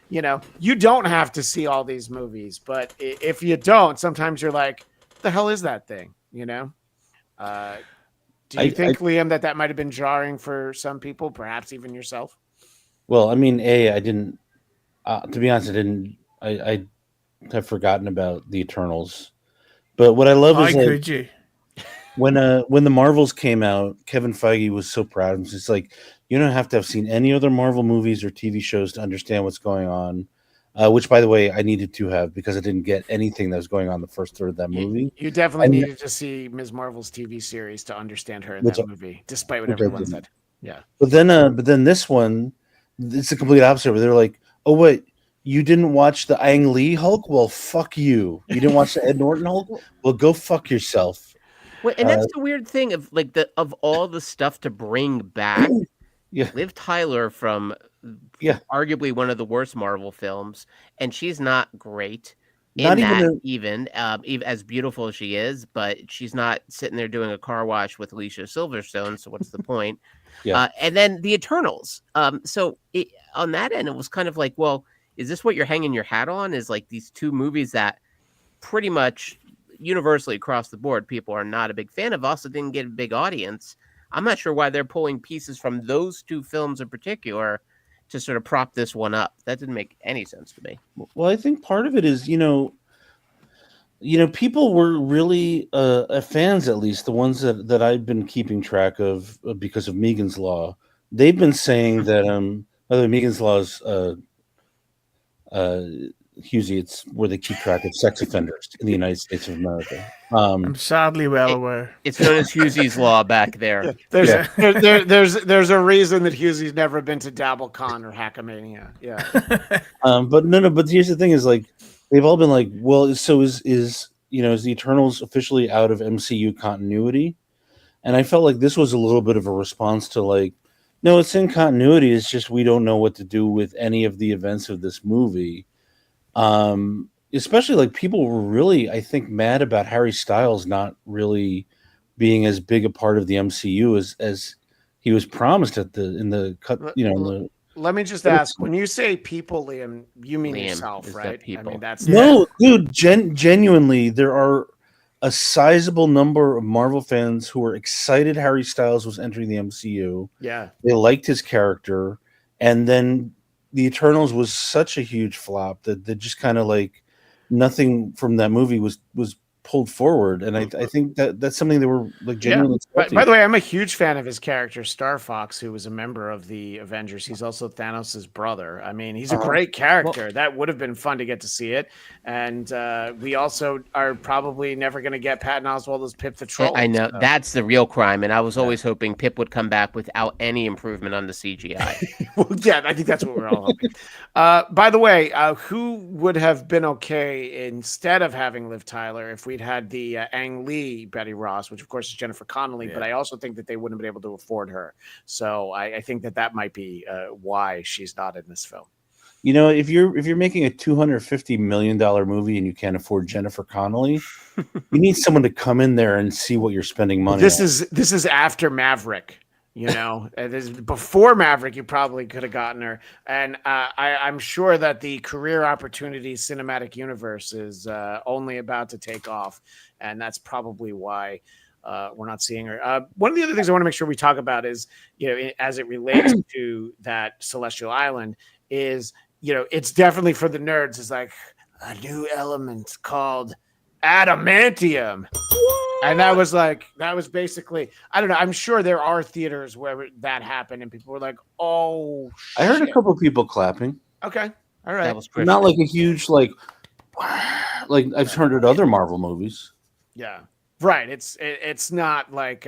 you don't have to see all these movies, but if you don't, sometimes you're like, the hell is that thing? Do you think, Liam, that might have been jarring for some people, perhaps even yourself? Well, I mean, I didn't, to be honest, I have forgotten about the Eternals. But what I love is when the Marvels came out, Kevin Feige was so proud. It's just like, you don't have to have seen any other Marvel movies or TV shows to understand what's going on. Which, by the way, I needed to have because I didn't get anything that was going on the first third of that movie. You definitely needed to see Ms. Marvel's TV series to understand her in that movie, despite what everyone said. Yeah. But then this one, it's the complete opposite. Where they're like, oh wait, you didn't watch the Ang Lee Hulk? Well, fuck you. You didn't watch the Ed Norton Hulk? Well, go fuck yourself. Well, and that's the weird thing of all the stuff to bring back. Yeah. Liv Tyler from arguably one of the worst Marvel films, and she's not great. Not even as beautiful as she is, but she's not sitting there doing a car wash with Alicia Silverstone. So what's the point? And then the Eternals. So on that end, it was kind of like, well, is this what you're hanging your hat on? Is like these two movies that pretty much universally across the board, people are not a big fan of, also didn't get a big audience. I'm not sure why they're pulling pieces from those two films in particular to sort of prop this one up. That didn't make any sense to me. Well, I think part of it is, people were really fans, at least the ones that I've been keeping track of because of Megan's Law. They've been saying that, by the way, Megan's Law is, Husey, it's where they keep track of sex offenders in the United States of America. I'm sadly well aware. It's known as Husey's Law back there. There's a reason that Husey's never been to DabbleCon or Hackamania. Yeah. But here's the thing: is like they've all been like, well, so is is the Eternals officially out of MCU continuity? And I felt like this was a little bit of a response to like, no, it's in continuity. It's just we don't know what to do with any of the events of this movie. Especially like people were really, I think, mad about Harry Styles not really being as big a part of the MCU as he was promised in the cut. Let me just ask: when you say people, Liam, you mean yourself, right? People. I mean, that's no, dude. Genuinely, there are a sizable number of Marvel fans who were excited Harry Styles was entering the MCU. Yeah, they liked his character, and then the Eternals was such a huge flop that just kind of like nothing from that movie was pulled forward, and I think that's something they were like genuinely. By the way, I'm a huge fan of his character Star Fox, who was a member of the Avengers. He's also Thanos' brother. I mean, he's a great character. That would have been fun to get to see it, and we also are probably never going to get Patton Oswalt as Pip the Troll. I know that's the real crime, and I was always hoping Pip would come back without any improvement on the CGI. Well, yeah, I think that's what we're all hoping. By the way, who would have been okay instead of having Liv Tyler if we'd had the Ang Lee Betty Ross, which of course is Jennifer Connelly, but I also think that they wouldn't have been able to afford her. So I think that might be why she's not in this film. If you're making a $250 million movie and you can't afford Jennifer Connelly, you need someone to come in there and see what you're spending money on. This is after Maverick. Before Maverick, you probably could have gotten her. And I'm sure that the career opportunity cinematic universe is only about to take off. And that's probably why we're not seeing her. One of the other things I want to make sure we talk about is, as it relates to that Celestial Island is, it's definitely for the nerds. It's like a new element called adamantium. And that was basically, I don't know. I'm sure there are theaters where that happened and people were like, oh, shit. I heard a couple of people clapping. Okay. All right. That was not like a huge, like I've heard at other Marvel movies. Yeah. Right. It's not like,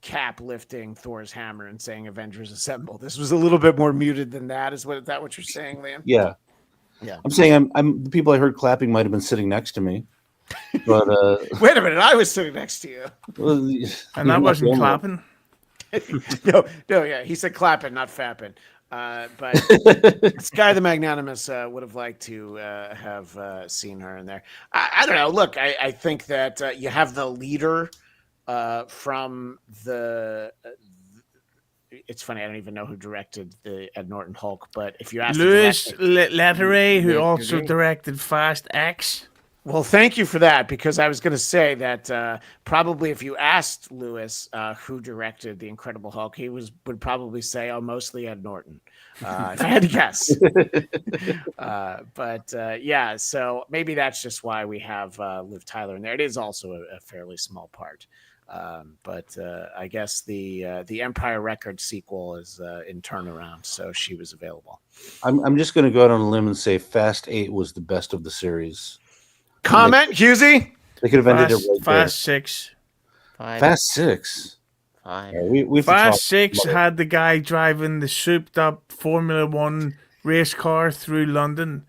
Cap lifting Thor's hammer and saying Avengers Assemble. This was a little bit more muted than that. Is that what you're saying, Liam? Yeah. Yeah. I'm saying I'm the people I heard clapping might have been sitting next to me. But wait a minute, I was sitting next to you. Well, and that wasn't clapping. No, yeah, he said clapping, not fapping. But Sky the Magnanimous would have liked to have seen her in there. I don't know. Look, I think that you have the leader from the. It's funny, I don't even know who directed the Ed Norton Hulk, but if you ask Louis Leterrier, who also directed Fast X. Well, thank you for that, because I was going to say that probably if you asked Lewis who directed The Incredible Hulk, he would probably say, oh, mostly Ed Norton, if I had to guess. Yeah, so maybe that's just why we have Liv Tyler in there. It is also a fairly small part. But I guess the Empire Records sequel is in turnaround, so she was available. I'm just going to go out on a limb and say Fast 8 was the best of the series. Comment, Husey? They could have ended it right Fast there. 6. Fast 6. 5. Yeah, Fast 6 had the guy driving the souped-up Formula 1 race car through London.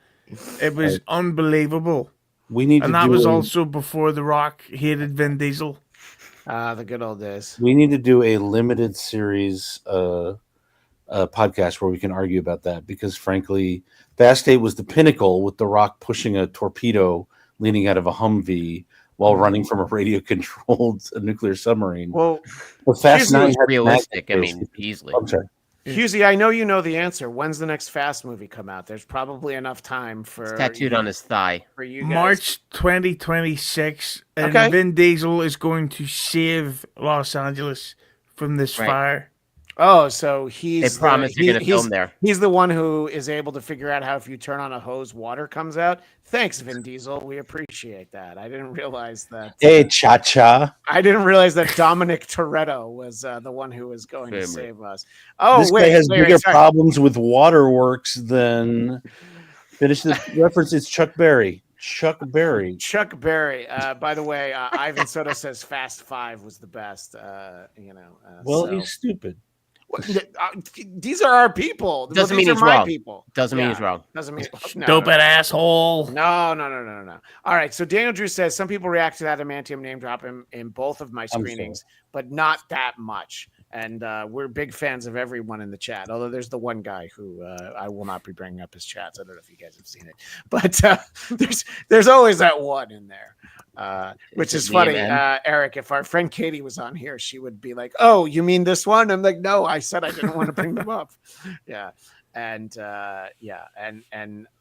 It was unbelievable. And that was also before The Rock hated Vin Diesel. The good old days. We need to do a limited series podcast where we can argue about that, because frankly, Fast 8 was the pinnacle, with The Rock pushing a torpedo leaning out of a Humvee while running from a radio-controlled nuclear submarine. Well, but Fast 9 realistic. I mean, easily. I'm sorry. Husey, I know you know the answer. When's the next Fast movie come out? There's probably enough time for it's tattooed on his thigh. For you guys. March 2026, and Vin Diesel is going to save Los Angeles from this fire. Oh, so he's. They promise you're going to film there. He's the one who is able to figure out how, if you turn on a hose, water comes out. Thanks, Vin Diesel. We appreciate that. I didn't realize that. Hey, cha-cha. I didn't realize that Dominic Toretto was the one who was going to save us. Oh, this guy has bigger problems with waterworks than. Finish the reference. It's Chuck Berry. Chuck Berry. Chuck Berry. By the way, Ivan Soto says Fast 5 was the best. Well, he's stupid. These are our people. Doesn't these mean are he's my wrong. people. Doesn't mean he's wrong. Doesn't mean Dope asshole. No. All right. So Daniel Drew says some people react to that adamantium name drop in both of my screenings, but not that much. And we're big fans of everyone in the chat. Although there's the one guy who I will not be bringing up his chats. I don't know if you guys have seen it, but there's always that one in there. Which is funny, Eric. If our friend Katie was on here, she would be like, "Oh, you mean this one?" I'm like, "No, I said I didn't want to bring them up." Yeah, and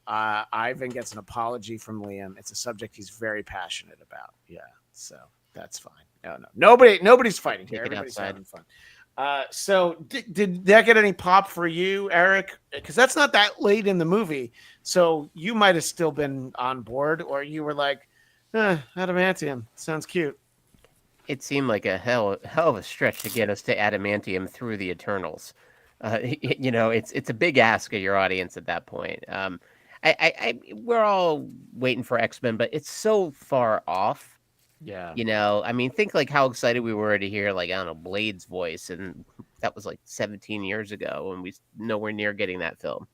Ivan gets an apology from Liam. It's a subject he's very passionate about. Yeah, so that's fine. No, nobody's fighting here. Everybody's having fun. So did that get any pop for you, Eric? Because that's not that late in the movie, so you might have still been on board, or you were like, adamantium sounds cute. It seemed like a hell of a stretch to get us to adamantium through the Eternals. It's a big ask of your audience at that point. We're all waiting for X-Men, but it's so far off. Yeah. Think like how excited we were to hear, like, I don't know, Blade's voice, and that was like 17 years ago, and we nowhere near getting that film.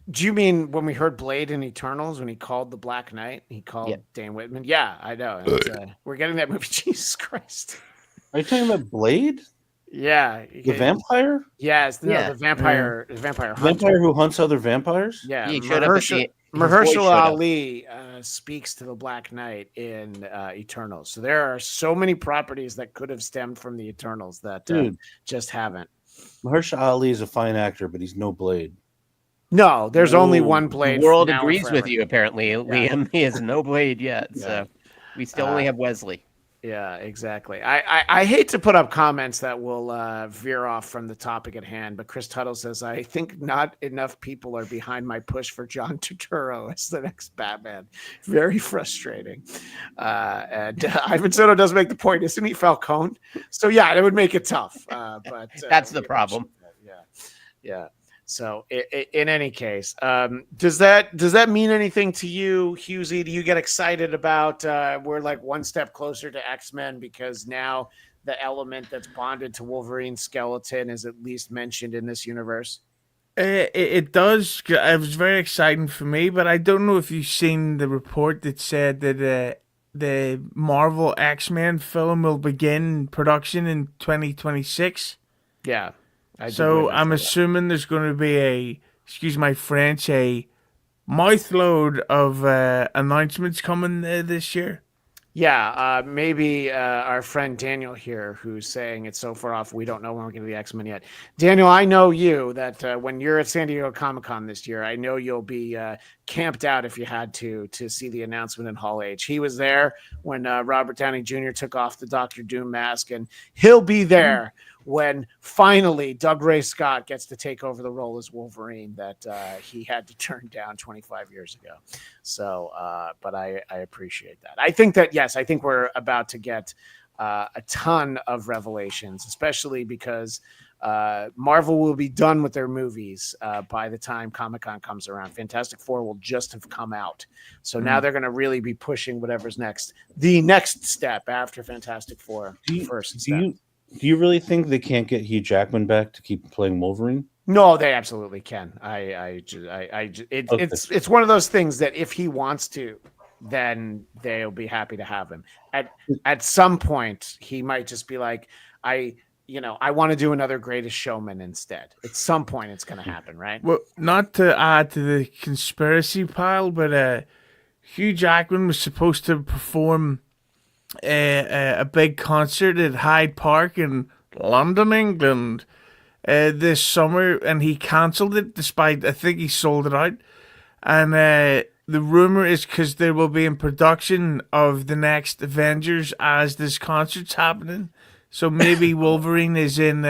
Do you mean when we heard Blade in Eternals, when he called the Black Knight, he called Dane Whitman? Yeah, I know. We're getting that movie. Jesus Christ. Are you talking about Blade? Yeah. The vampire? Yes. The vampire. The vampire hunter. Vampire who hunts other vampires? Yeah. He showed up Mahershala Ali speaks to the Black Knight in Eternals. So there are so many properties that could have stemmed from the Eternals that just haven't. Mahershala Ali is a fine actor, but he's no Blade. No, there's only one Blade. The world agrees with you, apparently, Liam. He has no Blade yet, so we still only have Wesley. Yeah, exactly. I hate to put up comments that will veer off from the topic at hand, but Chris Tuttle says, I think not enough people are behind my push for John Turturro as the next Batman. Very frustrating. And Ivan Soto does make the point, isn't he Falcone? So, yeah, it would make it tough. But that's the problem. Yeah. So in any case, does that mean anything to you, Husey? Do you get excited about we're like one step closer to X-Men because now the element that's bonded to Wolverine's skeleton is at least mentioned in this universe? It does. It was very exciting for me, but I don't know if you've seen the report that said that the Marvel X-Men film will begin production in 2026. Yeah. So I'm assuming there's going to be excuse my French, a mouthload of announcements coming this year. Yeah, maybe our friend Daniel here, who's saying it's so far off, we don't know when we're going to be X-Men yet. Daniel, I know you, that when you're at San Diego Comic-Con this year, I know you'll be camped out if you had to see the announcement in Hall H. He was there when Robert Downey Jr. took off the Dr. Doom mask, and he'll be there when finally Doug Ray Scott gets to take over the role as Wolverine that he had to turn down 25 years ago. So, but I appreciate that. I think that, yes, I think we're about to get a ton of revelations, especially because Marvel will be done with their movies by the time Comic-Con comes around. Fantastic Four will just have come out. So now they're going to really be pushing whatever's next, the next step after Fantastic Four. Do you really think they can't get Hugh Jackman back to keep playing Wolverine? No, they absolutely can. It's one of those things that if he wants to, then they'll be happy to have him. At some point, he might just be like, I want to do another Greatest Showman instead. At some point, it's going to happen, right? Well, not to add to the conspiracy pile, but Hugh Jackman was supposed to perform a big concert at Hyde Park in London, England, this summer, and he cancelled it despite, I think he sold it out. And the rumor is because they will be in production of the next Avengers as this concert's happening. So maybe Wolverine is in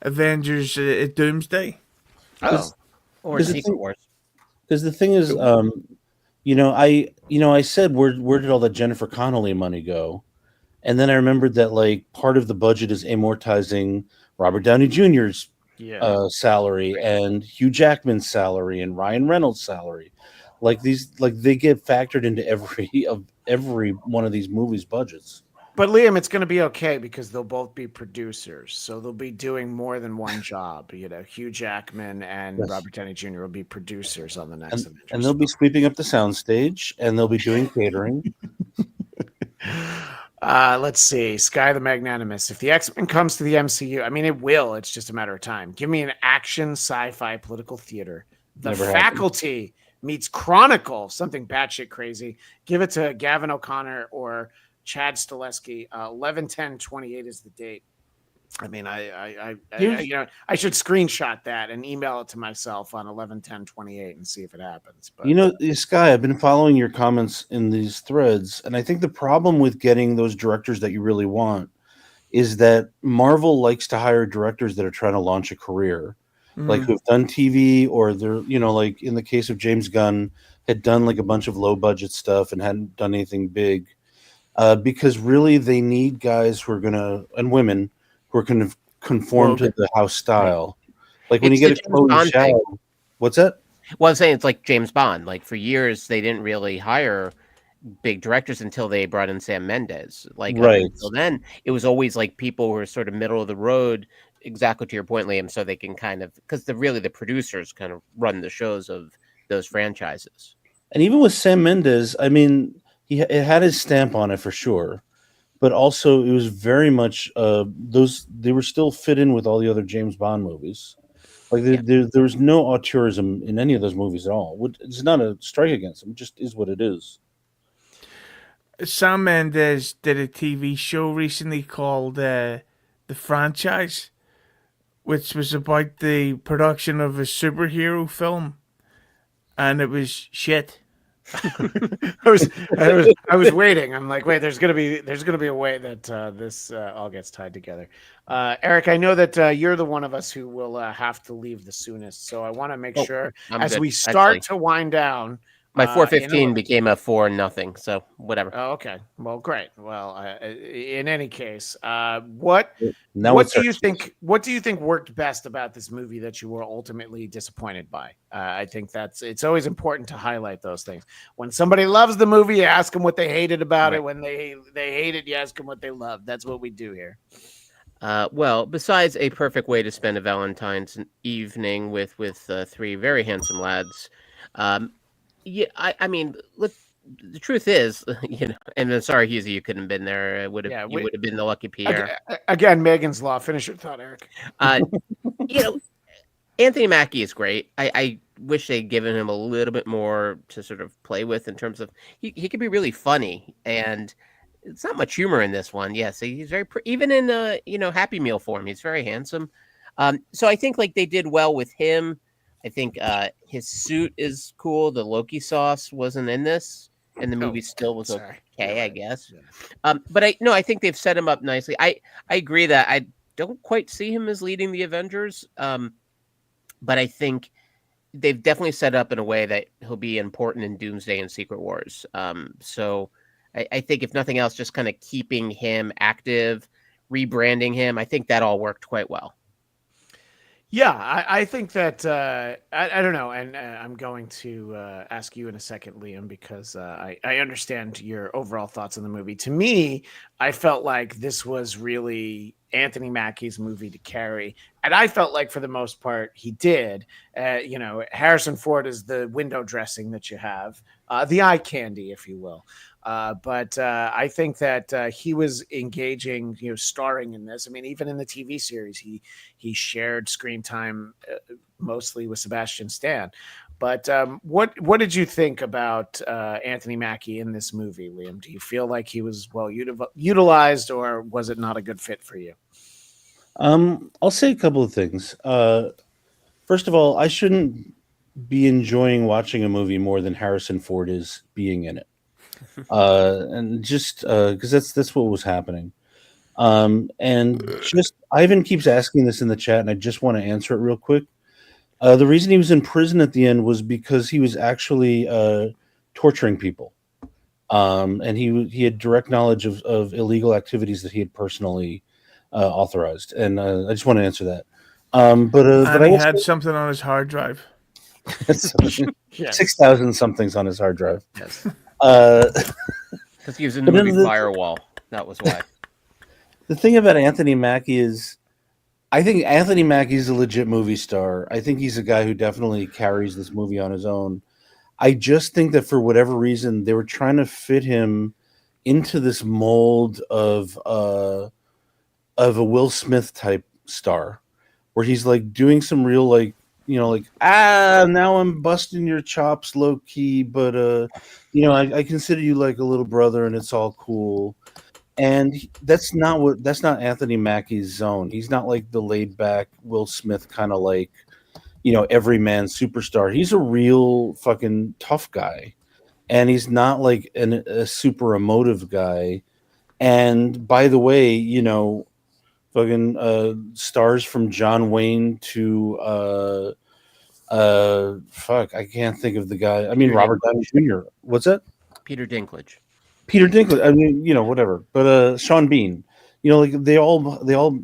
Avengers Doomsday. Or Secret Wars. Because the thing is, I said, where did all that Jennifer Connelly money go? And then I remembered that like part of the budget is amortizing Robert Downey Jr.'s salary and Hugh Jackman's salary and Ryan Reynolds' salary. Like they get factored into every one of these movies' budgets. But Liam, it's going to be okay because they'll both be producers, so they'll be doing more than one job. You know, Hugh Jackman and Yes. Robert Downey Jr. will be producers on the next Avengers. And they'll be sweeping up the soundstage, and they'll be doing catering. Let's see. Sky the Magnanimous. If the X-Men comes to the MCU, I mean, it will. It's just a matter of time. Give me an action sci-fi political theater. The Never Faculty meets Chronicle, something batshit crazy. Give it to Gavin O'Connor or Chad Stileski. 11/10/28 is the date. I mean, I should screenshot that and email it to myself on 11/10/28 and see if it happens. But You know, Sky, I've been following your comments in these threads, and I think the problem with getting those directors that you really want is that Marvel likes to hire directors that are trying to launch a career, like who've done TV, or they're, like in the case of James Gunn, had done like a bunch of low budget stuff and hadn't done anything big, because really they need guys who are and women who are going to conform to the house style. Like when you get a Chloe Zhao, what's that? Well, I'm saying it's like James Bond. Like for years, they didn't really hire big directors until they brought in Sam Mendes. Like right. Until then, it was always like people who were sort of middle of the road. Exactly to your point, Liam. So they can kind of, because the producers kind of run the shows of those franchises. And even with Sam Mendes, I mean, it had his stamp on it for sure. But also, it was very much they were still fit in with all the other James Bond movies. Like there was no auteurism in any of those movies at all. It's not a strike against them; it just is what it is. Sam Mendes did a TV show recently called The Franchise, which was about the production of a superhero film, and it was shit. I was waiting. I'm like, wait, there's gonna be a way that this all gets tied together. Eric, I know that you're the one of us who will have to leave the soonest, so I want to make sure we start to wind down. My 4:15 became a 4-0, so whatever. Oh, okay. Well, great. Well, in any case, what do you think worked best about this movie that you were ultimately disappointed by? I think it's always important to highlight those things. When somebody loves the movie, you ask them what they hated about it. When they hate it, you ask them what they loved. That's what we do here. Well, besides a perfect way to spend a Valentine's evening with 3 very handsome lads, yeah, I mean, look, the truth is, and I'm sorry, Husey, you couldn't have been there. You would have been the lucky Pierre. Again, Megan's Law. Finish your thought, Eric. Anthony Mackie is great. I wish they'd given him a little bit more to sort of play with in terms of he could be really funny, and it's not much humor in this one. Yes, he's very even in Happy Meal form. He's very handsome. So I think like they did well with him. I think his suit is cool. The Loki sauce wasn't in this, and the movie still was okay, I guess. Yeah. But I think they've set him up nicely. I agree that I don't quite see him as leading the Avengers, but I think they've definitely set up in a way that he'll be important in Doomsday and Secret Wars. So I think if nothing else, just kind of keeping him active, rebranding him, I think that all worked quite well. Yeah, I think that I don't know, and I'm going to ask you in a second, Liam, because I understand your overall thoughts on the movie. To me, I felt like this was really Anthony Mackie's movie to carry, and I felt like for the most part he did. Harrison Ford is the window dressing that you have, the eye candy, if you will. But I think that he was engaging, starring in this. I mean, even in the TV series, he shared screen time mostly with Sebastian Stan. But what did you think about Anthony Mackie in this movie, Liam? Do you feel like he was well utilized, or was it not a good fit for you? I'll say a couple of things. First of all, I shouldn't be enjoying watching a movie more than Harrison Ford is being in it. And just because that's what was happening. And just Ivan keeps asking this in the chat, and I just want to answer it real quick. The reason he was in prison at the end was because he was actually torturing people, and he had direct knowledge of illegal activities that he had personally authorized. And I just want to answer that. But he had something on his hard drive. 6,000 somethings on his hard drive. Yes. Because he was in the movie Firewall. That was why. The thing about Anthony Mackie is, I think Anthony Mackie's a legit movie star. I think he's a guy who definitely carries this movie on his own. I just think that for whatever reason, they were trying to fit him into this mold of a Will Smith type star, where he's like doing some real like now I'm busting your chops low key, but I consider you like a little brother, and it's all cool. And that's not Anthony Mackie's zone. He's not like the laid back Will Smith kind of like, everyman superstar. He's a real fucking tough guy, and he's not like a super emotive guy. And by the way, fucking stars from John Wayne to I can't think of the guy. I mean, Robert Downey Jr. What's that? Peter Dinklage. Peter Dinklage. I mean, whatever. But Sean Bean. Like they all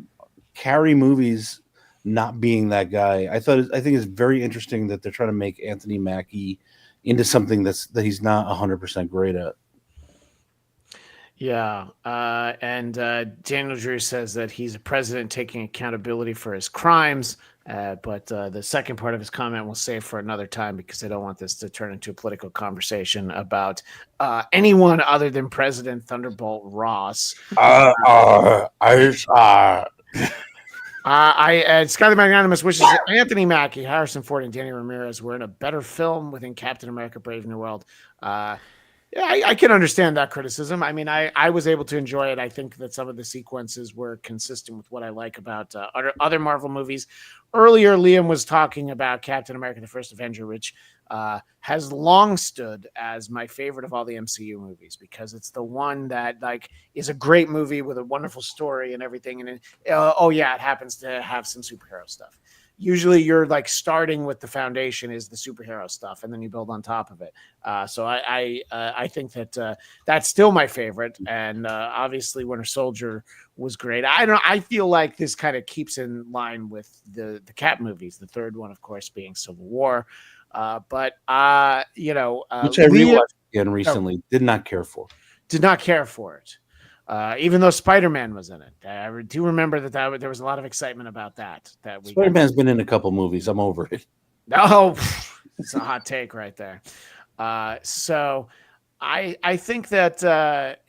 carry movies not being that guy. I think it's very interesting that they're trying to make Anthony Mackie into something that he's not 100% great at. Yeah. And Daniel Drew says that he's a president taking accountability for his crimes. But the second part of his comment we'll save for another time, because I don't want this to turn into a political conversation about anyone other than President Thunderbolt Ross. Skyler Magnanimous wishes that Anthony Mackie, Harrison Ford, and Danny Ramirez were in a better film within Captain America: Brave New World. Yeah, I can understand that criticism. I mean, I was able to enjoy it. I think that some of the sequences were consistent with what I like about other Marvel movies. Earlier, Liam was talking about Captain America: The First Avenger, which has long stood as my favorite of all the MCU movies, because it's the one that is a great movie with a wonderful story and everything. And it happens to have some superhero stuff. Usually you're starting with the foundation is the superhero stuff, and then you build on top of it. So I think that that's still my favorite. And obviously Winter Soldier was great. I feel like this kind of keeps in line with the Cap movies. The third one, of course, being Civil War. Which I rewatched again recently. Did not care for. Did not care for it. Even though Spider-Man was in it, I do remember that there was a lot of excitement about that. Spider-Man's been in a couple movies. I'm over it. Oh, it's a hot take right there. So I think that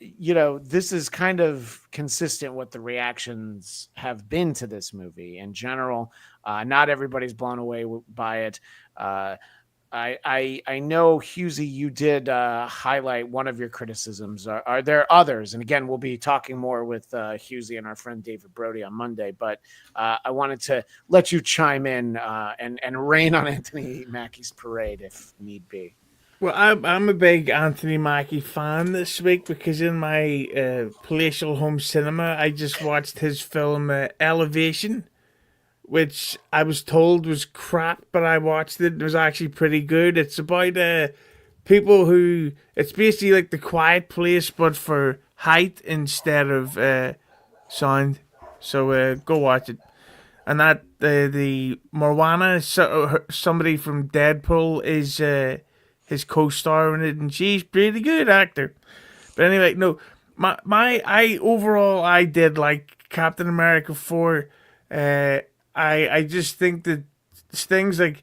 this is kind of consistent with the reactions have been to this movie in general. Not everybody's blown away by it. I know, Husey, you did highlight one of your criticisms. Are there others? And again, we'll be talking more with Husey and our friend David Brody on Monday. But I wanted to let you chime in and rain on Anthony Mackie's parade if need be. Well, I'm a big Anthony Mackie fan this week, because in my palatial home cinema, I just watched his film Elevation, which I was told was crap, but I watched it. It was actually pretty good. It's about people who... It's basically like The Quiet Place, but for height instead of sound. So go watch it. And that the Morwana, somebody from Deadpool, is his co-star in it, and she's pretty good actor. But anyway, no, I did like Captain America 4. I just think that things like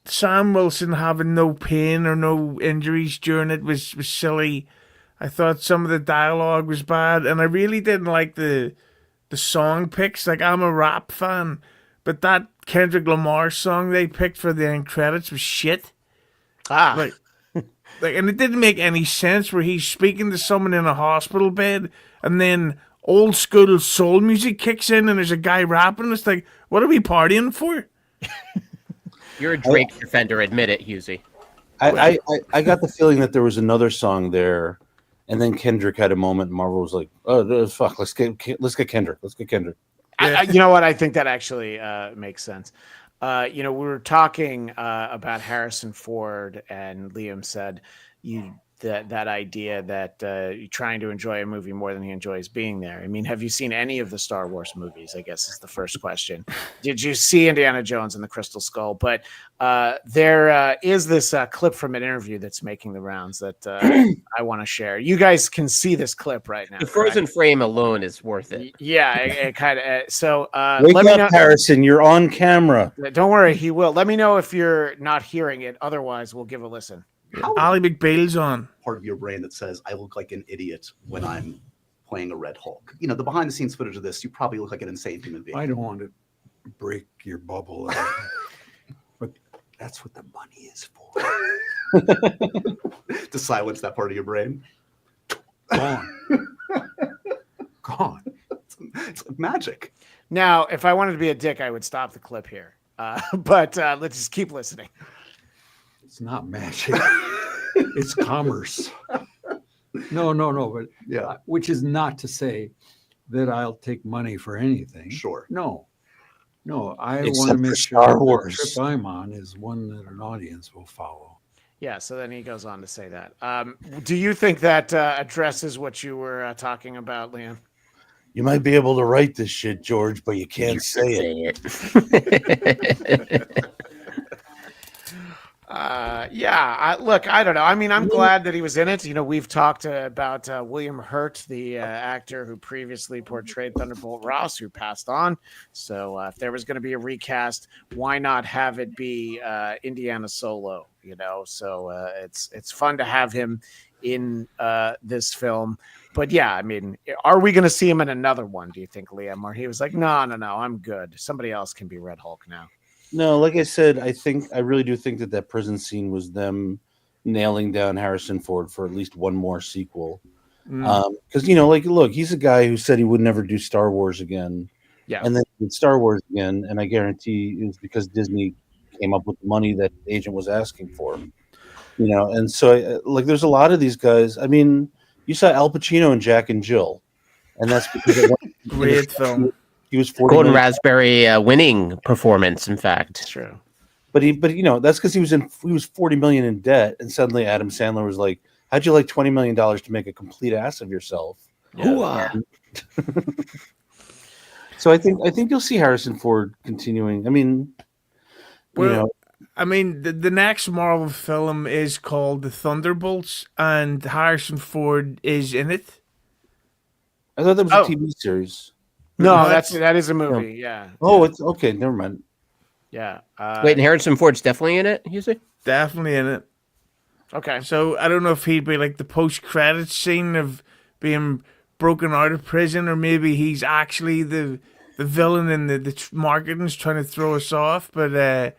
Sam Wilson having no pain or no injuries during it was silly. I thought some of the dialogue was bad, and I really didn't like the song picks. I'm a rap fan, but that Kendrick Lamar song they picked for the end credits was shit. And it didn't make any sense, where he's speaking to someone in a hospital bed, and then old school soul music kicks in and there's a guy rapping. It's like, what are we partying for? You're a Drake defender, admit it, Husey. I got the feeling that there was another song there, and then Kendrick had a moment, and Marvel was like, "Oh fuck, let's get Kendrick. Let's get Kendrick." Yeah. You know what? I think that actually makes sense. We were talking about Harrison Ford, and Liam said that idea that you're trying to enjoy a movie more than he enjoys being there. I mean, have you seen any of the Star Wars movies? I guess is the first question. Did you see Indiana Jones and the Crystal Skull? But there is this clip from an interview that's making the rounds that I want to share. You guys can see this clip right now. The frozen frame alone is worth it. Yeah, it kind of. So Wake let me up, know. Harrison. You're on camera. Don't worry, he will. Let me know if you're not hearing it. Otherwise, we'll give a listen. Ali McBeal's on. Part of your brain that says, I look like an idiot when I'm playing a Red Hulk. You know, the behind the scenes footage of this, you probably look like an insane human being. I don't want to break your bubble, but that's what the money is for. To silence that part of your brain. Gone. Gone. It's like magic. Now, if I wanted to be a dick, I would stop the clip here. But let's just keep listening. It's not magic. It's commerce. No. But Yeah. which is not to say that I'll take money for anything. Sure. No. I Except want to for make Star sure the Wars. trip I'm on is one that an audience will follow. Yeah, so then he goes on to say that. Do you think that addresses what you were talking about, Liam? You might be able to write this shit, George, but you can't say it. Look, I don't know. I mean, I'm glad that he was in it. You know, we've talked about William Hurt, the actor who previously portrayed Thunderbolt Ross, who passed on. So if there was going to be a recast, why not have it be Indiana Solo? You know, so it's fun to have him in this film. But yeah, I mean, are we going to see him in another one? Do you think, Liam? Or he was like, no, I'm good. Somebody else can be Red Hulk now. No, like I said, I really do think that prison scene was them nailing down Harrison Ford for at least one more sequel. Because, you know, like, look, he's a guy who said he would never do Star Wars again. Yeah. And then he did Star Wars again. And I guarantee it was because Disney came up with the money that the agent was asking for. You know, and so, like, there's a lot of these guys. I mean, you saw Al Pacino in Jack and Jill. And that's because Great film. He was 40 Golden million. Raspberry winning performance, in fact. It's true. But you know, that's because he was 40 million in debt, and suddenly Adam Sandler was like, "How'd you like $20 million to make a complete ass of yourself?" Yeah. So I think you'll see Harrison Ford continuing. I mean, Well, you know, I mean, the next Marvel film is called The Thunderbolts, and Harrison Ford is in it. I thought that was Oh. a TV series. No, that is a movie. Yeah. Oh, it's okay. Never mind. Yeah. Wait, and Harrison Ford's definitely in it, you say? Definitely in it. Okay. So I don't know if he'd be like the post-credits scene of being broken out of prison, or maybe he's actually the villain and the marketing's trying to throw us off. But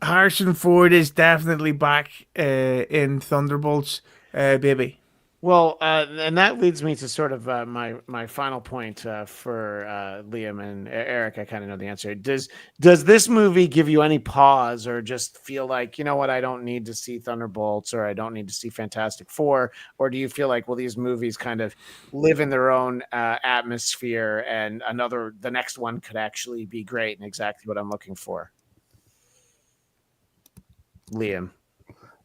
Harrison Ford is definitely back in Thunderbolts, baby. Well, and that leads me to sort of my final point for Liam and Eric. I kind of know the answer. Does this movie give you any pause, or just feel like, you know what, I don't need to see Thunderbolts, or I don't need to see Fantastic Four, or do you feel like, well, these movies kind of live in their own atmosphere, and the next one could actually be great and exactly what I'm looking for? Liam.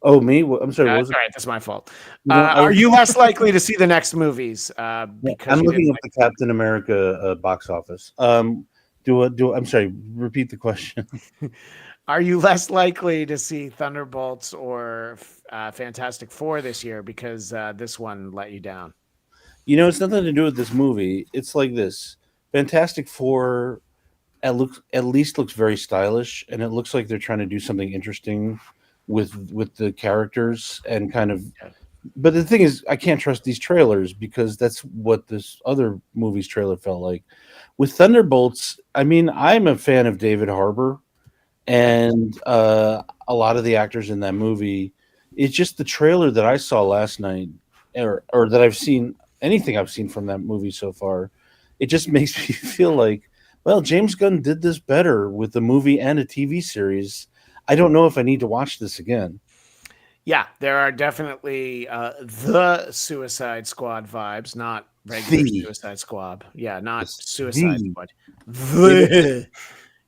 Oh, me? I'm sorry. What was All right, that's my fault. No, Are you less likely to see the next movies? Because I'm you looking didn't up the Captain America box office. I'm sorry. Repeat the question. Are you less likely to see Thunderbolts or Fantastic Four this year because this one let you down? You know, it's nothing to do with this movie. It's like this. Fantastic Four at least looks very stylish, and it looks like they're trying to do something interesting with the characters and kind of. But the thing is, I can't trust these trailers because that's what this other movie's trailer felt like. With Thunderbolts, I mean, I'm a fan of David Harbour and a lot of the actors in that movie. It's just the trailer that I saw last night, or that I've seen, anything I've seen from that movie so far, it just makes me feel like, well, James Gunn did this better with a movie and a TV series. I don't know if I need to watch this again. Yeah, there are definitely the Suicide Squad vibes, not regular Suicide Squad. Yeah, not Suicide Squad.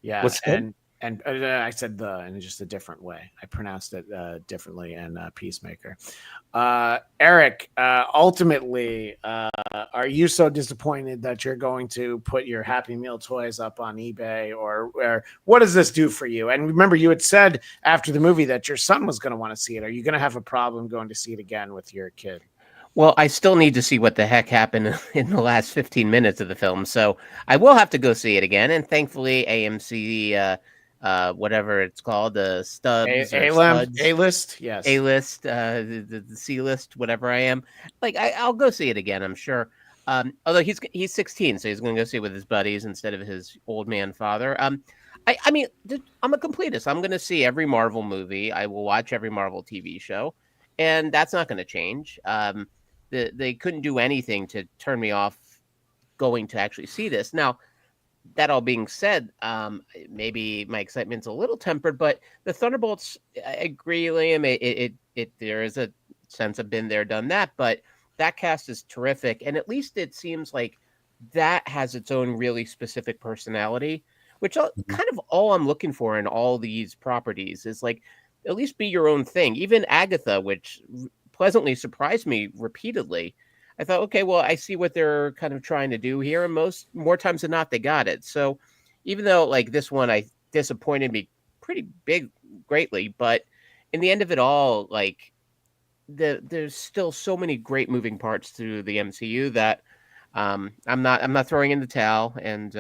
Yeah, What's that? and I said the in just a different way. I pronounced it differently. And Peacemaker. Eric, ultimately, are you so disappointed that you're going to put your Happy Meal toys up on eBay, or what does this do for you? And remember, you had said after the movie that your son was going to want to see it. Are you going to have a problem going to see it again with your kid? Well, I still need to see what the heck happened in the last 15 minutes of the film, so I will have to go see it again. And thankfully, AMC, whatever it's called, the Stubs, A-list, yes, A-list, the C-list, whatever I am. Like, I'll go see it again, I'm sure. Although he's 16, so he's going to go see it with his buddies instead of his old man father. I mean, I'm a completist. I'm going to see every Marvel movie. I will watch every Marvel TV show, and that's not going to change. They couldn't do anything to turn me off going to actually see this. Now, that all being said, maybe my excitement's a little tempered, but the Thunderbolts, I agree, Liam. It there is a sense of been there, done that, but that cast is terrific, and at least it seems like that has its own really specific personality, which kind of all I'm looking for in all these properties is like at least be your own thing. Even Agatha, which pleasantly surprised me repeatedly. I thought, okay, well, I see what they're kind of trying to do here, and more times than not, they got it. So even though like this one, I disappointed me pretty greatly, but in the end of it all, like there's still so many great moving parts to the MCU that I'm not throwing in the towel, and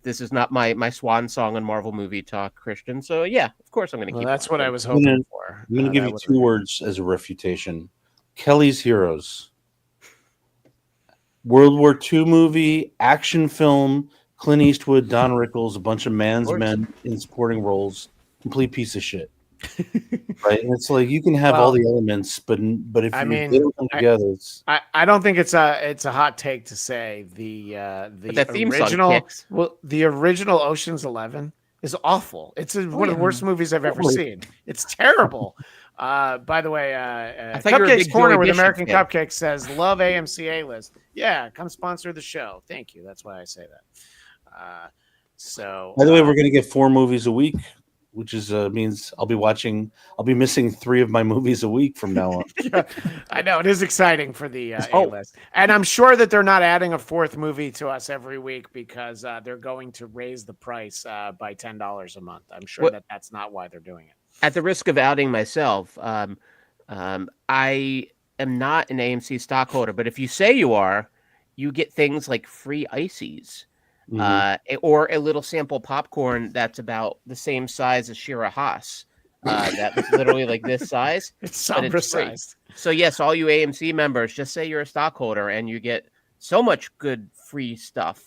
this is not my swan song on Marvel movie talk, Christian. So yeah, of course I'm going to keep. That's what I was hoping for. I'm going to give you two words as a refutation: Kelly's Heroes. World War II movie, action film, Clint Eastwood, Don Rickles, a bunch of man's men in supporting roles. Complete piece of shit. Right? And it's like you can have all the elements, but if you get them together, I don't think it's a hot take to say the theme original the original Ocean's 11 is awful. It's one of the worst movies I've ever seen. It's terrible. By the way, Cupcakes Corner with American Cupcakes says, love AMC A-list. Yeah, come sponsor the show. Thank you. That's why I say that. So, by the way, we're going to get 4 movies a week, which is means I'll be missing 3 of my movies a week from now on. Yeah, I know it is exciting for the A-list, and I'm sure that they're not adding a 4th movie to us every week because they're going to raise the price by $10 a month. I'm sure that's not why they're doing it. At the risk of outing myself, I am not an AMC stockholder, but if you say you are, you get things like free ices, or a little sample popcorn that's about the same size as Shira Haas. That's literally like this size. It's sized. So yes, all you AMC members, just say you're a stockholder, and you get so much good free stuff.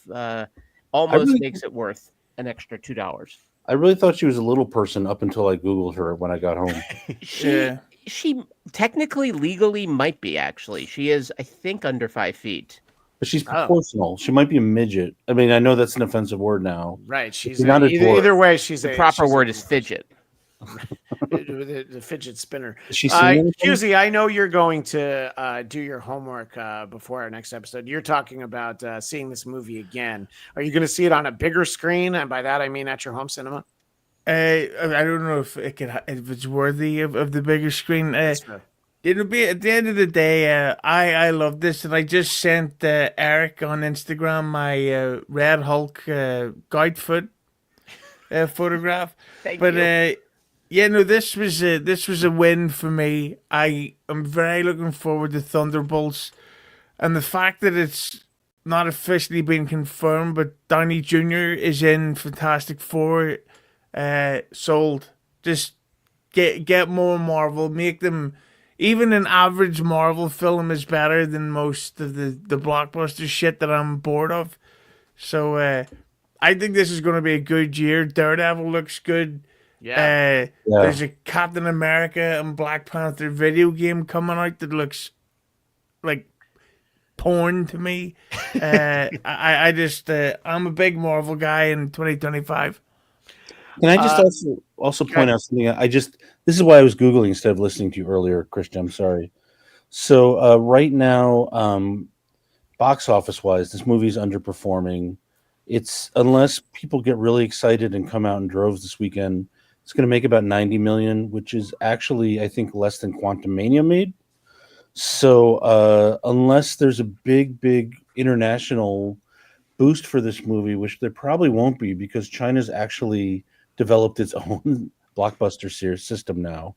Almost makes it worth an extra $2. I really thought she was a little person up until I Googled her when I got home. She technically, legally might be, actually. She is, I think, under 5 feet. But she's proportional. She might be a midget. I mean, I know that's an offensive word now. Right. She's not either way. The proper word is fidget. the fidget spinner. Husey, I know you're going to do your homework before our next episode. You're talking about seeing this movie again. Are you going to see it on a bigger screen? And by that, I mean at your home cinema. I don't know if it's worthy of the bigger screen. It'll be at the end of the day. I love this, and I just sent Eric on Instagram my Red Hulk guide foot photograph. Thank you. Yeah, no, this was a win for me. I am very looking forward to Thunderbolts, and the fact that it's not officially been confirmed, but Downey Jr. is in Fantastic Four. Sold. Just get more Marvel. Make them. Even an average Marvel film is better than most of the blockbuster shit that I'm bored of. So I think this is going to be a good year. Daredevil looks good. Yeah. There's a Captain America and Black Panther video game coming out that looks like porn to me. I just I'm a big Marvel guy in 2025. Can I just also point out something? This is why I was Googling instead of listening to you earlier, Christian. I'm sorry. So right now, box office wise, this movie is underperforming. It's unless people get really excited and come out in droves this weekend, it's going to make about 90 million, which is actually I think less than Quantum Mania made. So unless there's a big international boost for this movie, which there probably won't be because China's actually developed its own blockbuster series system now.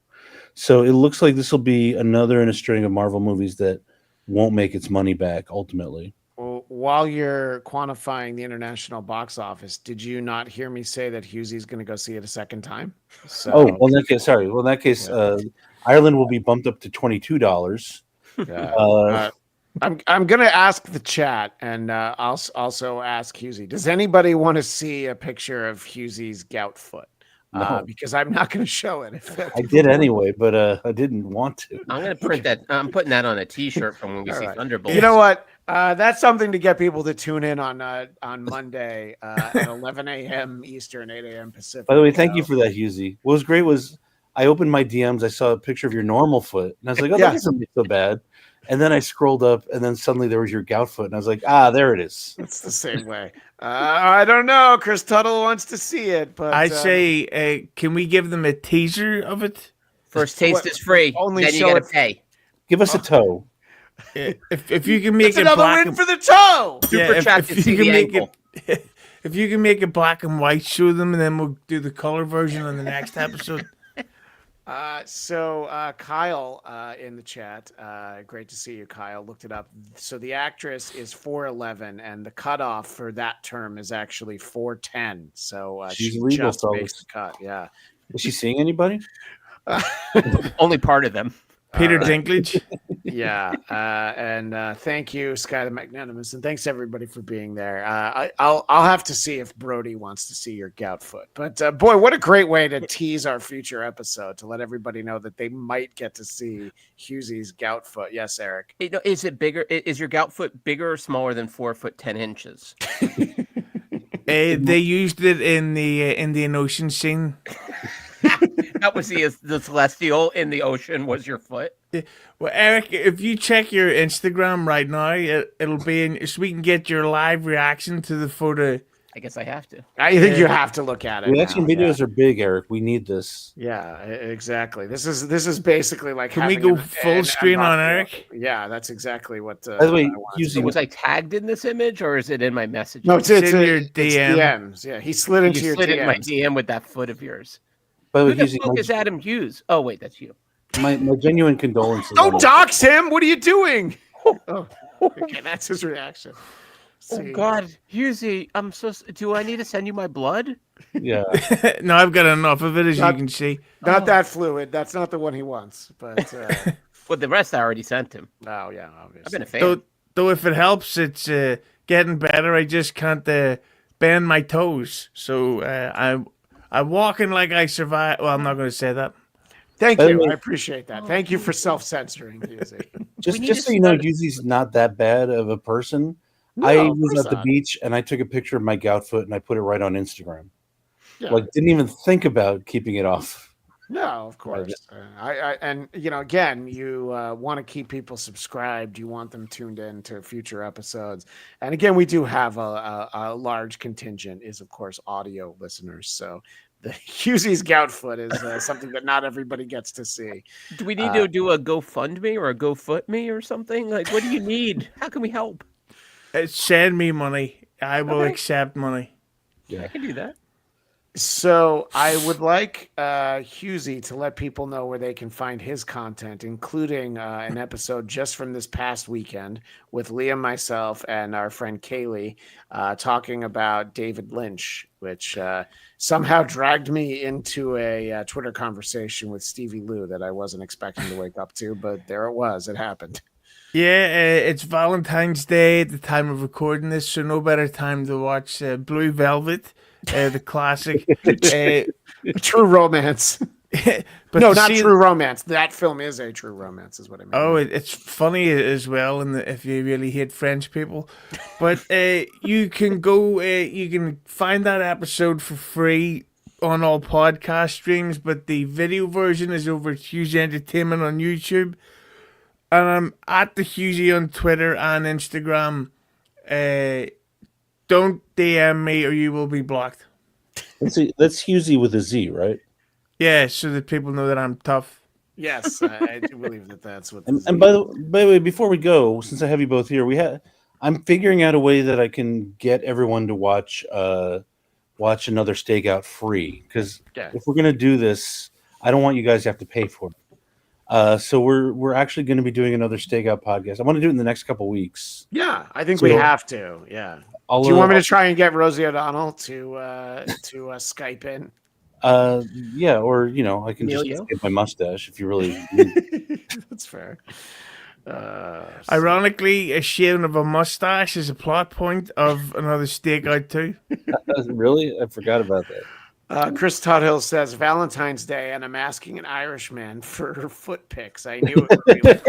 So it looks like this will be another in a string of Marvel movies that won't make its money back ultimately. Well, while you're quantifying the international box office, did you not hear me say that Hughesy's going to go see it a second time? So, Oh, well, in that case, sorry. Well, in that case, Ireland will be bumped up to $22. yeah. I'm going to ask the chat, and I'll also ask Husey. Does anybody want to see a picture of Hughesy's gout foot? No. Because I'm not going to show it. I did anyway, but I didn't want to. I'm gonna print that. I'm putting that on a T-shirt from when we see right. Thunderbolts. You know what? That's something to get people to tune in on Monday at 11 a.m. Eastern, 8 a.m. Pacific. By the way, thank you for that, Husey. What was great was I opened my DMs. I saw a picture of your normal foot, and I was like, "Oh, that doesn't look so bad." And then I scrolled up, and then suddenly there was your gout foot, and I was like, there it is. It's the same way. I don't know. Chris Tuttle wants to see it, but I say, can we give them a teaser of it? First taste is free. Only Then you show gotta it- pay. Give us a toe. If you can make it's it another black, win for the toe. Super chat to see the ankle. if you can make it black and white, show them, and then we'll do the color version on the next episode. So Kyle in the chat, great to see you, Kyle. Looked it up. So the actress is 4'11", and the cutoff for that term is actually 4'10". So She's she legal, just makes fellas. the cut. Yeah. Is she seeing anybody? Only part of them. Peter Dinklage. Yeah, and thank you, Sky the Magnanimous, and thanks everybody for being there. I'll have to see if Brody wants to see your gout foot. But boy, what a great way to tease our future episode to let everybody know that they might get to see Hughesy's gout foot. Yes, Eric. Is it bigger? Is your gout foot bigger or smaller than 4 foot 10 inches? They used it in the Indian Ocean scene. That was the celestial in the ocean was your foot. Well, Eric, if you check your Instagram right now, it'll be in so we can get your live reaction to the photo. I guess I have to. I think you have to look at it. Reaction videos are big, Eric. We need this. Yeah, exactly. This is basically like. Can we having go full screen on Eric? Yeah, that's exactly what. By the way, So was I tagged in this image or is it in my message? No, it's in your it's DM. DMs. Yeah, he slid into your slid DMs. in my DM with that foot of yours. By the way, Who the Husey, fuck is Adam Hughes? Oh wait, that's you. my genuine condolences. on Don't it. dox him. What are you doing? Oh, okay, that's his reaction. Oh See. God, Hughesy, I'm so. Do I need to send you my blood? Yeah. No, I've got enough of it, as you can see. Not that fluid. That's not the one he wants. But Well, the rest I already sent him. oh yeah, obviously. I've been a fan. Though if it helps, it's getting better. I just can't bend my toes, so I'm walking like I survived. Well, I'm not going to say that. Thank By the you. way- I appreciate that. Thank you for self-censoring, Husey. Just need just to so you know, start- Hughesy's not that bad of a person. No, I of was course at the not. beach and I took a picture of my gout foot and I put it right on Instagram. Yeah. Like, didn't even think about keeping it off. No, of course. I and again, you want to keep people subscribed. You want them tuned in to future episodes. And again, we do have a large contingent is, of course, audio listeners. So the Hughesy's gout foot is something that not everybody gets to see. Do we need to do a GoFundMe or a GoFootMe or something? Like, what do you need? How can we help? Send me money. I will accept money. I can do that. So I would like Husey to let people know where they can find his content, including an episode just from this past weekend with Liam, myself, and our friend Kaylee talking about David Lynch, which somehow dragged me into a Twitter conversation with Stevie Lou that I wasn't expecting to wake up to, but there it was. It happened. Yeah, it's Valentine's Day at the time of recording this, so no better time to watch Blue Velvet, the classic. True romance. But No, to not see- true romance. That film is a true romance, is what I mean. Oh, it's funny as well, and if you really hate French people, but you can go, you can find that episode for free on all podcast streams, but the video version is over at Hughes Entertainment on YouTube, and I'm at the Hughesy on Twitter and Instagram. don't DM me or you will be blocked. Let's see. That's Husey with a Z, right? Yeah, so that people know that I'm tough. Yes, I do believe that that's what. And by the way, before we go, since I have you both here, I'm figuring out a way that I can get everyone to watch another Stakeout free, because if we're gonna do this, I don't want you guys to have to pay for it. So we're actually going to be doing another Stakeout podcast. I want to do it in the next couple weeks. Yeah, I think we have to. Yeah. Do you want me to try and get Rosie O'Donnell to Skype in? Yeah, or I can just get my mustache if you really. That's fair. Ironically, a shaving of a mustache is a plot point of another Stakeout too. Really, I forgot about that. Chris Tudhill says Valentine's Day, and I'm asking an Irishman for foot pics. I knew it.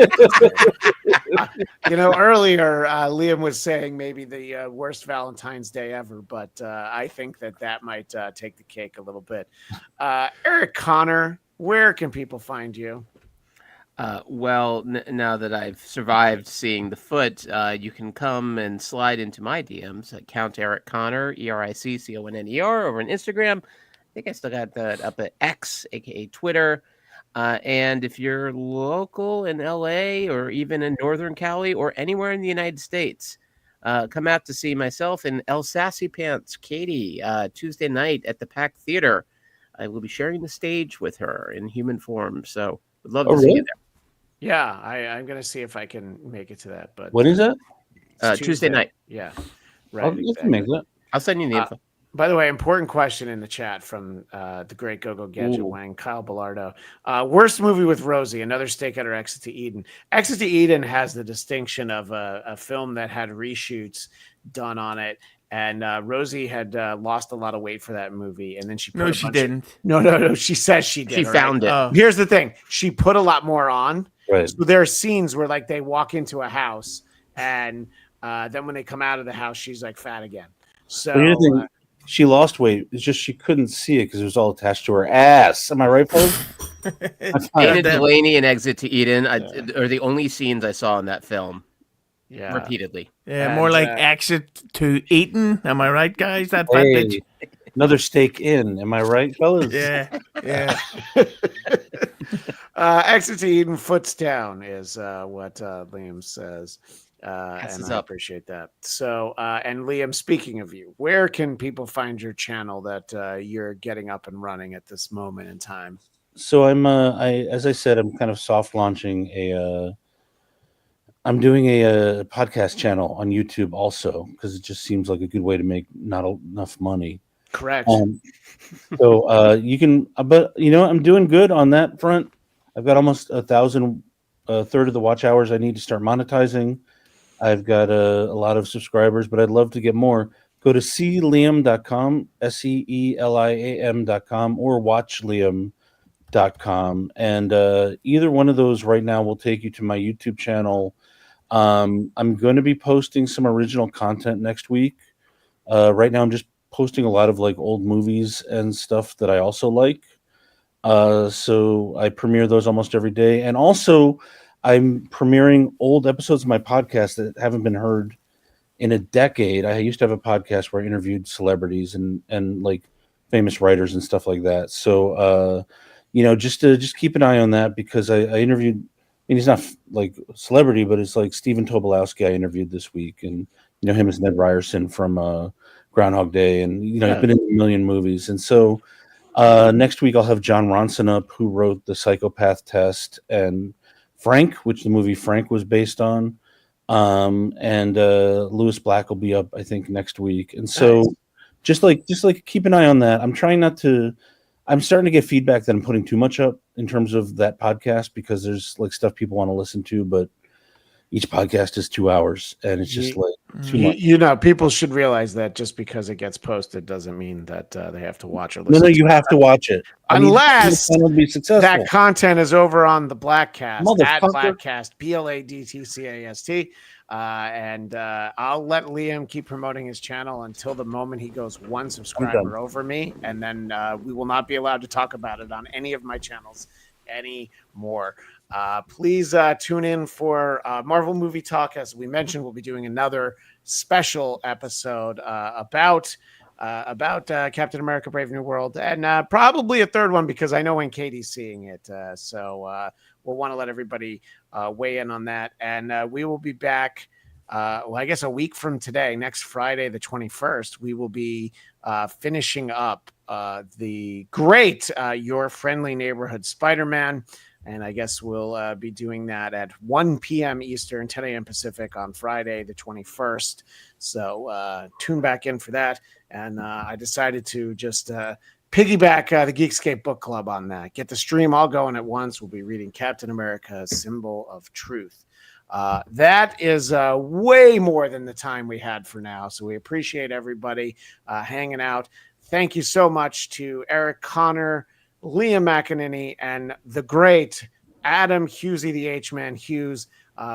Earlier Liam was saying maybe the worst Valentine's Day ever, but I think that might take the cake a little bit. Eric Connor, where can people find you? Well, now that I've survived seeing the foot, you can come and slide into my DMs at Count Eric Connor, ERICCONNER, over on Instagram. I think I still got that up at X, aka Twitter. And if you're local in LA or even in Northern Cali or anywhere in the United States, come out to see myself and El Sassy Pants, Katie, Tuesday night at the Pack Theater. I will be sharing the stage with her in human form. So would love to see you there. Yeah, I'm going to see if I can make it to that. But when is that? Tuesday night. Yeah. Right. I'll send you the info. By the way, important question in the chat from the great Go-Go Gadget Wang, Kyle Bellardo. Worst movie with Rosie, another Stakeout or Exit to Eden. Exit to Eden has the distinction of a film that had reshoots done on it. And Rosie had lost a lot of weight for that movie. And then she put she didn't. No. She says she did. She found it. Oh. Here's the thing. She put a lot more on. Right. So there are scenes where like they walk into a house and then when they come out of the house, she's like fat again. So she lost weight. It's just she couldn't see it because it was all attached to her ass. Am I right, folks? Dana Delaney and Exit to Eden are the only scenes I saw in that film. Yeah, repeatedly. Yeah, and, more like Exit to Eden. Am I right, guys? That bitch. Another steak in. Am I right, fellas? Yeah. Exit to Eden, foots down is what Liam says. And I appreciate that. So, and Liam, speaking of you, where can people find your channel that you're getting up and running at this moment in time? So as I said, I'm kind of soft launching I'm doing a podcast channel on YouTube also, because it just seems like a good way to make not enough money. Correct. So you can, but I'm doing good on that front. I've got almost 1,000, a third of the watch hours I need to start monetizing. I've got a lot of subscribers, but I'd love to get more. Go to seeliam.com, SEELIAM.com, or watchliam.com. And either one of those right now will take you to my YouTube channel. I'm going to be posting some original content next week. Right now, I'm just posting a lot of like old movies and stuff that I also like. So I premiere those almost every day. And also, I'm premiering old episodes of my podcast that haven't been heard in a decade. I used to have a podcast where I interviewed celebrities and like famous writers and stuff like that. So, just keep an eye on that, because I interviewed, and he's not like a celebrity, but it's like Stephen Tobolowsky I interviewed this week, and him as Ned Ryerson from Groundhog Day, and he's been in a million movies. And so next week I'll have John Ronson up, who wrote The Psychopath Test, and Frank, which the movie Frank was based on, and Lewis Black will be up, I think, next week. And so just like keep an eye on that. I'm starting to get feedback that I'm putting too much up in terms of that podcast, because there's like stuff people want to listen to, but each podcast is 2 hours, and it's just like too much. People should realize that just because it gets posted doesn't mean that they have to watch or listen. No, you have to watch it. Unless be successful. That content is over on the Blackcast, at Blackcast, BLADTCAST. And I'll let Liam keep promoting his channel until the moment he goes one subscriber over me, and then we will not be allowed to talk about it on any of my channels anymore. Please tune in for Marvel Movie Talk. As we mentioned, we'll be doing another special episode about Captain America: Brave New World, and probably a third one because I know when Katie's seeing it. So we'll want to let everybody weigh in on that, and we will be back. Well, I guess a week from today, next Friday, the 21st, we will be finishing up the great Your Friendly Neighborhood Spider-Man. And I guess we'll be doing that at 1 p.m. Eastern, 10 a.m. Pacific on Friday, the 21st. So tune back in for that. And I decided to just piggyback the Geekscape Book Club on that. Get the stream all going at once. We'll be reading Captain America: Symbol of Truth. That is way more than the time we had for now. So we appreciate everybody hanging out. Thank you so much to Eric Connor, Liam McEneany, and the great Adam Hughesy, the H-Man Hughes.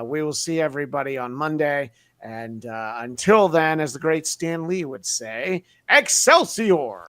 We will see everybody on Monday. And until then, as the great Stan Lee would say, Excelsior!